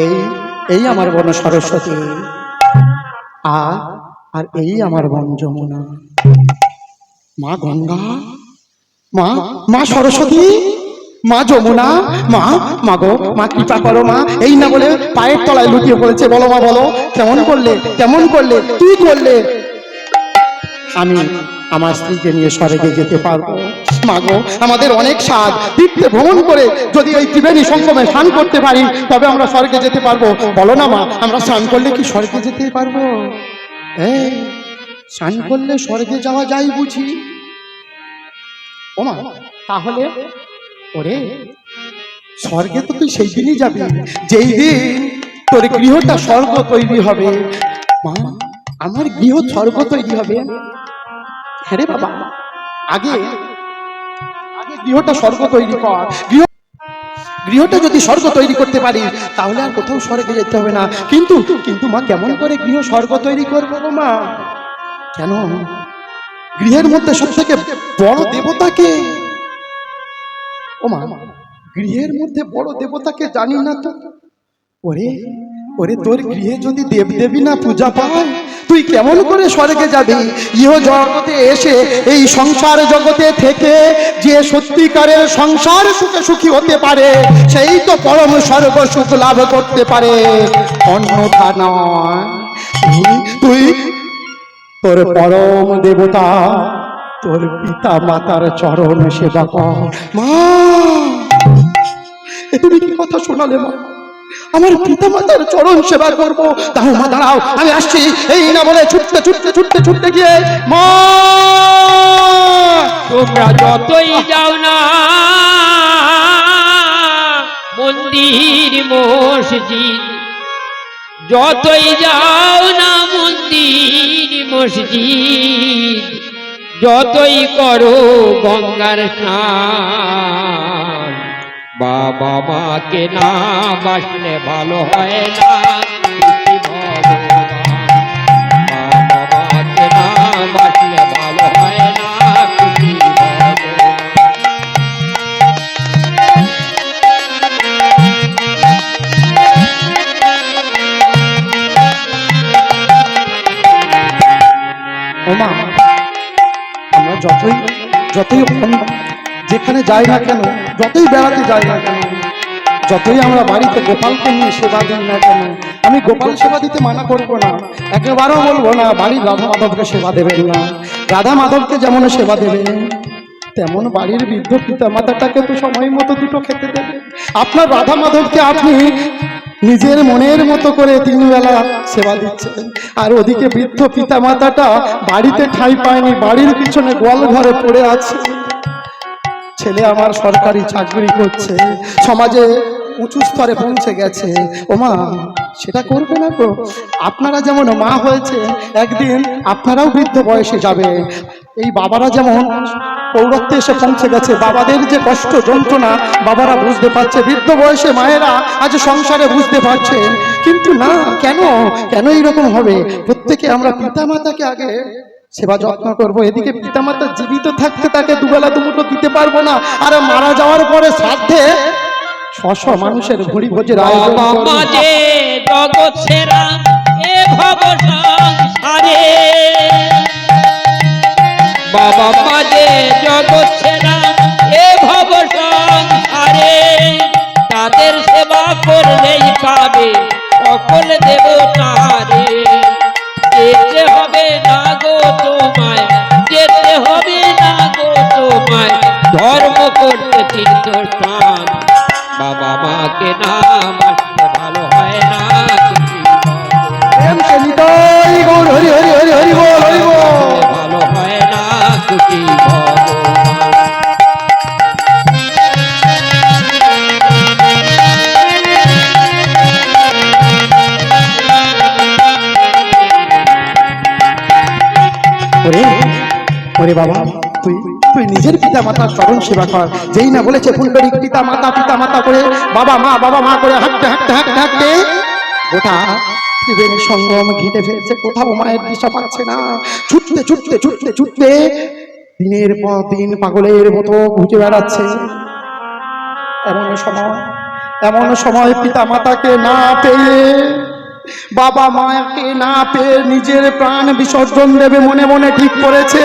এই এই আমার বোন সরস্বতী, আর এই আমার বোন যমুনা। মা গঙ্গা, মা মা সরস্বতী, মা যমুনা, মা মা গো, মা কৃপা করো মা। এই না বলে পায়ের তলায় লুটিয়ে পড়েছে। বলো মা, বলো কেমন করলে, কেমন করলে, কি করলে আমি আমার স্ত্রীকে নিয়ে স্বর্গে যেতে পারবো? মা গো, আমাদের অনেক স্বাদ, তীর্থে ভ্রমণ করে যদি ওই ত্রিবেণী সঙ্গমে স্নান করতে পারি তবে আমরা স্বর্গে যেতে পারবো। বলো না মা, আমরা স্নান করলে কি স্বর্গে যেতে পারবো? এই, স্নান করলে স্বর্গে যাওয়া যায় বুঝি? ও মা, তাহলে ওরে স্বর্গে তো তুই সেই দিনই যাবি যেই দিন তোর গৃহটা স্বর্গ তৈরি হবে। মা, আমার গৃহ স্বর্গ তৈরি হবে? হ্যাঁ রে বাবা, আগে গৃহটা স্বর্গ তৈরি কর। গৃহটা যদি স্বর্গ তৈরি করতে পারি তাহলে আর কোথাও স্বর্গে যেতে হবে না। কিন্তু কিন্তু মা, কেমন করে গৃহ স্বর্গ তৈরি করবো গো মা? কেন? গৃহের মধ্যে সব থেকে বড় দেবতাকে? ও মা, গৃহের মধ্যে বড় দেবতাকে জানি না তো। ওরে ওরে, তোর গৃহে যদি দেবদেবী না পূজা পায় তুই কেমন করে স্বর্গে যাবি? ইহ জগতে এসে এই সংসার জগতে থেকে যে সত্যিকারের সংসার সুখে সুখী হতে পারে সেই তো পরম স্বর্গ সুখ লাভ করতে পারে, অন্যথা নয়। তুই তোর পরম দেবতা তোর পিতা মাতার চরণ সেবা কর। মা, তুমি কি কথা শোনালে মা? আমার পিতা মাতার চরণ সেবা করবো? তাও মা দাঁড়াও, আমি আসছি। এই না বলে ছুটতে ছুটতে ছুটতে ছুটতে গিয়ে, মা তোমরা যতই যাও না মন্দির মসজিদ, যতই যাও না মন্দির মসজিদ, যতই করো গঙ্গার স্নান, বাবা মাকে না বাসলে ভালো হয় না। বাবা মাকে না বাসলে ভালো হয় না। ও মা, আমরা যতই যতই যেখানে যাই না কেন, যতই বেড়াতে যাই না কেন, যতই আমরা বাড়িতে গোপালকে নিয়ে সেবা দিই না কেন, আমি গোপাল সেবা দিতে মানা করবো না, একেবারেও বলবো না বাড়ির রাধা মাধবকে সেবা দেবেন না। রাধা মাধবকে যেমন সেবা দেবেন, তেমন বাড়ির বৃদ্ধ পিতা মাতাটাকে তো সময় মতো দুটো খেতে দেবে। আপনার রাধা মাধবকে আপনি নিজের মনের মতো করে 3 বেলা সেবা দিচ্ছেন, আর ওদিকে বৃদ্ধ পিতা মাতাটা বাড়িতে ঠাঁই পায়নি, বাড়ির পিছনে গোয়াল ঘরে পড়ে আছে। ছেলে আমার সরকারি চাকরি করছে, সমাজে উঁচু স্তরে পৌঁছে গেছে, ওমা সেটা করবে না তো? আপনারা যেমন মা হয়েছে, একদিন আপনারাও বৃদ্ধ বয়সে যাবে। এই বাবারা যেমন পৌরত্বে এসে পৌঁছে গেছে, বাবাদের যে কষ্ট যন্ত্রণা বাবারা বুঝতে পারছে, বৃদ্ধ বয়সে মায়েরা আজ সংসারে বুঝতে পারছে। কিন্তু না, কেন কেন এইরকম হবে? প্রত্যেকে আমরা পিতা মাতাকে আগে সেবা যত্ন করবো, এদিকে পিতামাতা জীবিত থাকতে তাকে দুবেলা দুমুঠো দিতে পারবো না, আর মারা যাওয়ার পরে শ্রাদ্ধে 600 মানুষের ভরি ভোজের আয়োজন বাবা করবো। মাঝে জগৎ সেরা এ ভব সংসারে, বাবা মাঝে জগৎ সেরা এ ভব সংসারে, তাদের সেবা করলেই পাবে সকল দেবতারে। যেতে হবে না গো তোমায়, যেতে হবে না গো তোমায়, ধর্ম করতে তীর্থস্থান। বাবা মাকে না বাঁচতে ভালো হয় না কিছু, হরি হরি হরি হরি বল, হরি বল। ভালো হয় না খুশি ওরে ওরে বাবা, তুই তুই নিজের পিতা মাতার চরণ সেবা কর। যেই না বলেছে পুণ্ডরিক পিতা মাতা করে বাবা মা করে হাঁটতে হাঁটতে হাঁটতে হাঁটতে গোটা ত্রিবেণী সঙ্গম ঘেঁটে ফেলছে, কোথাও মায়ের দিশা পাচ্ছে না। ছুটতে ছুটতে ছুটতে ছুটতে দিনের পর দিন পাগলের মতো ঘুরে বেড়াচ্ছে। এমন সময় পিতা মাতাকে না পেয়ে, বাবা মাকে না পেয়ে নিজের প্রাণ বিসর্জন দেবে মনে মনে ঠিক করেছে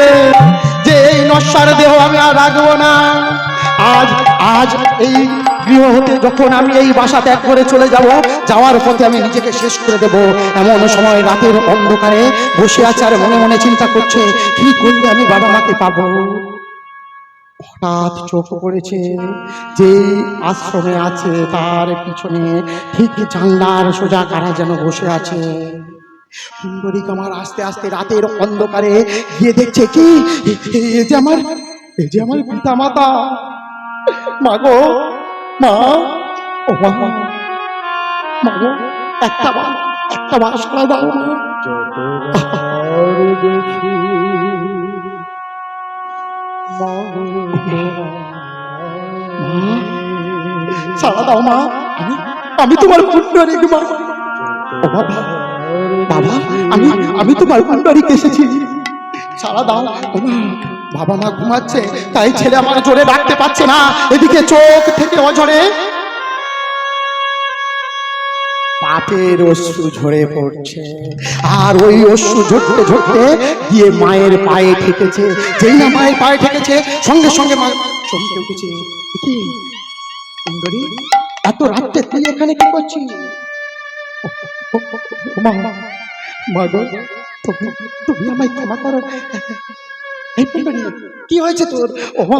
যে এই নশ্বর দেহ আমি আর রাখবো না। আজ এই গৃহ হতে যখন আমি এই বাসা ত্যাগ করে চলে যাব, যাওয়ার পথে আমি নিজেকে শেষ করে দেব। এমন সময় রাতের অন্ধকারে বসে আছে আর মনে মনে চিন্তা করছে কি করলে আমি বাবা মাকে পাবো। হঠাৎ চোখ পড়েছে যে আশ্রমে আছে তার পিছনে ঠিক জানলার সোজা কারা যেন বসে আছে। পুণ্ডরিক আমার আস্তে আস্তে রাতের অন্ধকারে গিয়ে দেখছে কি এই যে আমার পিতা মাতা। মা গো, মা, ও মা গো, একটা বাস করে দাও মা। সারা দাও মা, আমি তোমার পুণ্ডরিক মা। ও বাবা, বাবা, আমি তোমার পুণ্ডরিক এসেছি, সারা দাও। বাবা মা ঘুমাচ্ছে, তাই ছেলে আমার জোরে ডাকতে পারছে না। এদিকে চোখ থেকে অঝরে পাপের অশ্রু ঝরে পড়ছে, আর ওই অশ্রু ঝরতে ঝরতে গিয়ে মায়ের পায়ে ঠেকেছে। যেই না মায়ের পায়ে ঠেকেছে, সঙ্গে সঙ্গে মা চমকে উঠেছে। কি সুন্দরী, এত রাত্রে তুই এখানে কি করছিস? মা গো, তুমি আমায় ক্ষমা করো। এই পুণ্ডরী, কি হয়েছে তোর? ও মা,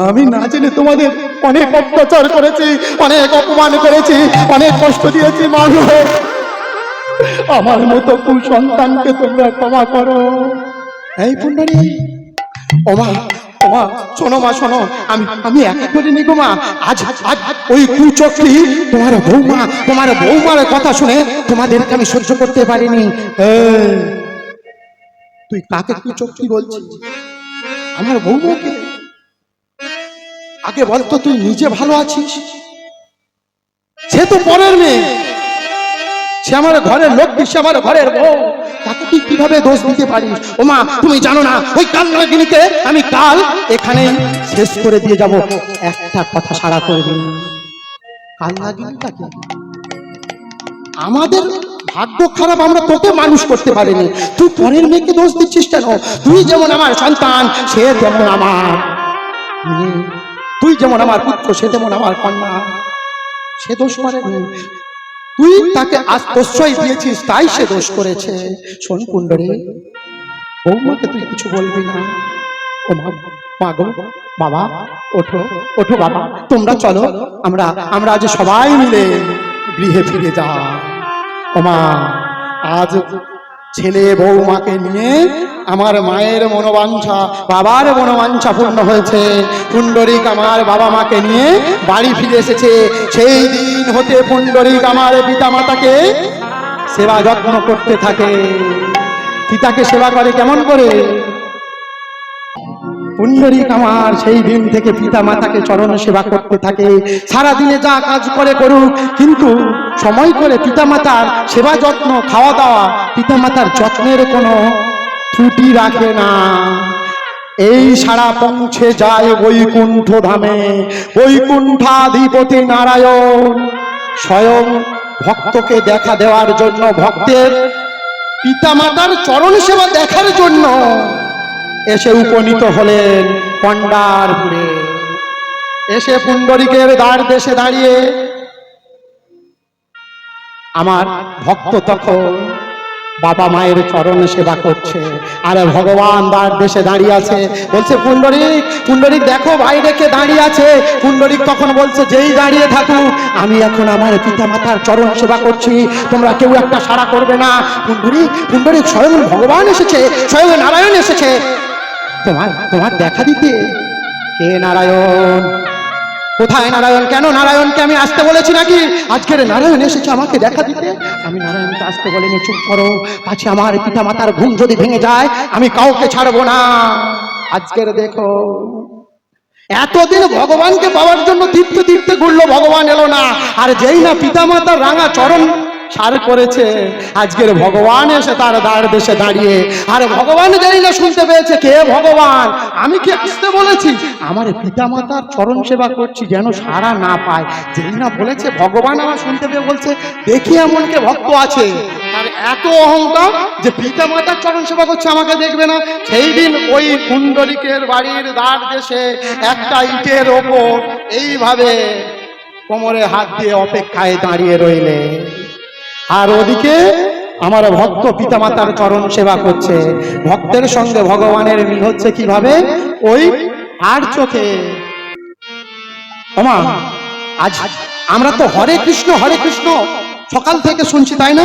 আমি না জেনে তোমাদের অনেক অত্যাচার করেছি, অনেক অপমান করেছি, অনেক কষ্ট দিয়েছি। মা গো, আমার মতো কুসন্তানকে তোমরা ক্ষমা করো। এই পুণ্ডরী, ও মা, শোনো মা, শোনো, আমি একা করিনি গো মা। আজ ওই কুচক্রী তোমার বৌমার কথা শুনে তোমাদেরকে আমি সহ্য করতে পারিনি। তুই কাকে কুচক্রী বলছিস? আমার বৌমাকে? আগে বলতো তুই নিজে ভালো আছিস? সে তো পরের মেয়ে, সে আমার ঘরের লক্ষ্মী, সে আমার ঘরের বউ, তাকে তুই কিভাবে দোষ দিতে পারিস? ও মা, তুমি জানো না ওই কালনাগিনীকে আমি কাল এখানে শেষ করে দিয়ে যাব। একটা কথা সাড়া করবি না। কালনাগিনীটা কি? আমাদের ভাগ্য খারাপ, আমরা তোকে মানুষ করতে পারিনি। তুই পরের মেয়েকে দোষ দিচ্ছিস কেন? তুই যেমন আমার সন্তান, সে তেমন আমার। তুই যেমন আমার পুত্র, সে যেমন আমার কন্যা, সে দোষ করেনি। তুই তাকে আশ্রয় দিয়েছিস, তাই সে দোষ করেছে। শোন পুণ্ডরী, বৌমাকে তুই কিছু বলবি না। ও মা গো, বাবা ওঠো, ওঠো বাবা, তোমরা চলো, আমরা আজ সবাই মিলে গৃহে ফিরে যা। ও মা, আজ ছেলে বৌমাকে নিয়ে আমার মায়ের মনোবাঞ্ছা, বাবার মনোবাঞ্ছা পূর্ণ হয়েছে। পুণ্ডরিক আমার বাবা মাকে নিয়ে বাড়ি ফিরে এসেছে। সেই দিন হতে পুণ্ডরিক আমার পিতা মাতাকে সেবা যত্ন করতে থাকে। পিতাকে সেবা করে কেমন করে? পুণ্ডরিক আমার সেই দিন থেকে পিতা মাতাকে চরণ সেবা করতে থাকে। সারা দিনে যা কাজ করে করুক, কিন্তু সময় করে পিতা মাতার সেবা যত্ন, খাওয়া দাওয়া, পিতা মাতার যত্নের কোনো ত্রুটি রাখে না। এই সারা পৌঁছে যায় বৈকুণ্ঠ ধামে। বৈকুণ্ঠাধিপতি নারায়ণ স্বয়ং ভক্তকে দেখা দেওয়ার জন্য, ভক্তের পিতা মাতার চরণ সেবা দেখার জন্য এসে উপনীত হলেন পণ্ডারপুরে। এসে পুণ্ডরিকের দ্বার দেশে দাঁড়িয়ে আমার ভক্ত তখন বাবা মায়ের চরণ সেবা করছে, আর ভগবান দ্বার দেশে দাঁড়িয়ে আছে। বলছে পুণ্ডরিক, পুণ্ডরিক দেখো বাইরে কে দাঁড়িয়ে আছে। পুণ্ডরিক তখন বলছে, যেই দাঁড়িয়ে থাকুক, আমি এখন আমার পিতা মাতার চরণ সেবা করছি, তোমরা কেউ একটা সাড়া করবে না। পুণ্ডরিক, পুণ্ডরিক স্বয়ং ভগবান এসেছে, স্বয়ং নারায়ণ এসেছে তোমার দেখা দিতে। কে নারায়ণ? কোথায় নারায়ণ? কেন নারায়ণকে আমি আসতে বলেছি নাকি? আজকের নারায়ণ এসেছে আমাকে দেখা দিতে। আমি নারায়ণকে আসতে বলিনি। চুপ করো, পাছে আমার পিতা মাতার ঘুম যদি ভেঙে যায়, আমি কাউকে ছাড়বো না। আজকের দেখো, এতদিন ভগবানকে পাওয়ার জন্য তীর্থে তীর্থে ঘুরলো, ভগবান এলো না। আর যেই না পিতা মাতার রাঙা চরণ সার করেছে, আজকের ভগবান এসে তার দ্বার দেশে দাঁড়িয়ে। আর ভগবান যেই না শুনতে পেয়েছে, কে ভগবান? আমি কি আসতে বলেছি? আমার পিতা মাতার চরণ সেবা করছি, যেন সারা না পায়। যেই না বলেছে, ভগবান আমার শুনতে পেয়ে বলছে, দেখি এমন কে ভক্ত আছে আর এত অহংকার যে পিতা মাতার চরণ সেবা করছে, আমাকে দেখবে না। সেই দিন ওই পুণ্ডরিকের বাড়ির দ্বার দেশে একটা ইটের ওপর এইভাবে কোমরে হাত দিয়ে অপেক্ষায় দাঁড়িয়ে রইলে, আর ওদিকে আমার ভক্ত পিতা মাতার চরণ সেবা করছে। ভক্তের সঙ্গে ভগবানের মিল হচ্ছে কিভাবে? ওই আর চোখে। ওমা, আজ আমরা তো হরে কৃষ্ণ সকাল থেকে শুনছি, তাই না?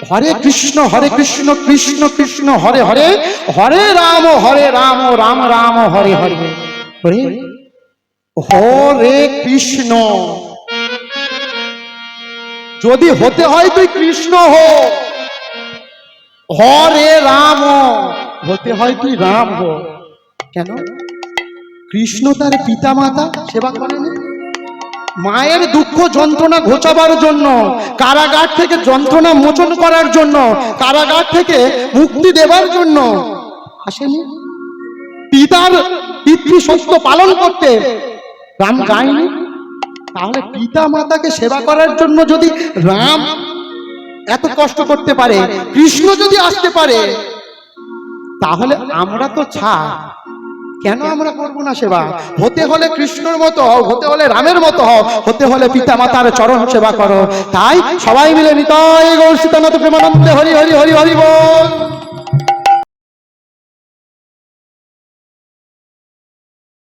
হরে কৃষ্ণ কৃষ্ণ কৃষ্ণ হরে হরে, হরে রাম রাম রাম হরে হরে। হরে হরে কৃষ্ণ, যদি হতে হয় তুই কৃষ্ণ হো। হরে রাম, হতে হয় তুই রাম হো। কেন? কৃষ্ণ তার পিতা মাতা সেবা করেনি? মায়ের দুঃখ যন্ত্রণা ঘোচাবার জন্য, কারাগার থেকে যন্ত্রণা মোচন করার জন্য, কারাগার থেকে মুক্তি দেবার জন্য আসেনি? পিতার পিতৃসত্য পালন করতে রাম যায়নি? তাহলে পিতা মাতাকে সেবা করার জন্য যদি রাম এত কষ্ট করতে পারে, কৃষ্ণ যদি আসতে পারে, তাহলে আমরা তো ছাড়, কেন আমরা করবো না সেবা? হতে হলে কৃষ্ণর মতো হও, হতে হলে রামের মতো হও, হতে হলে পিতা মাতার চরণ সেবা করো। তাই সবাই মিলে নিতাই গৌর সীতানাথ প্রেমানন্দে হরি হরি হরি হরি বল।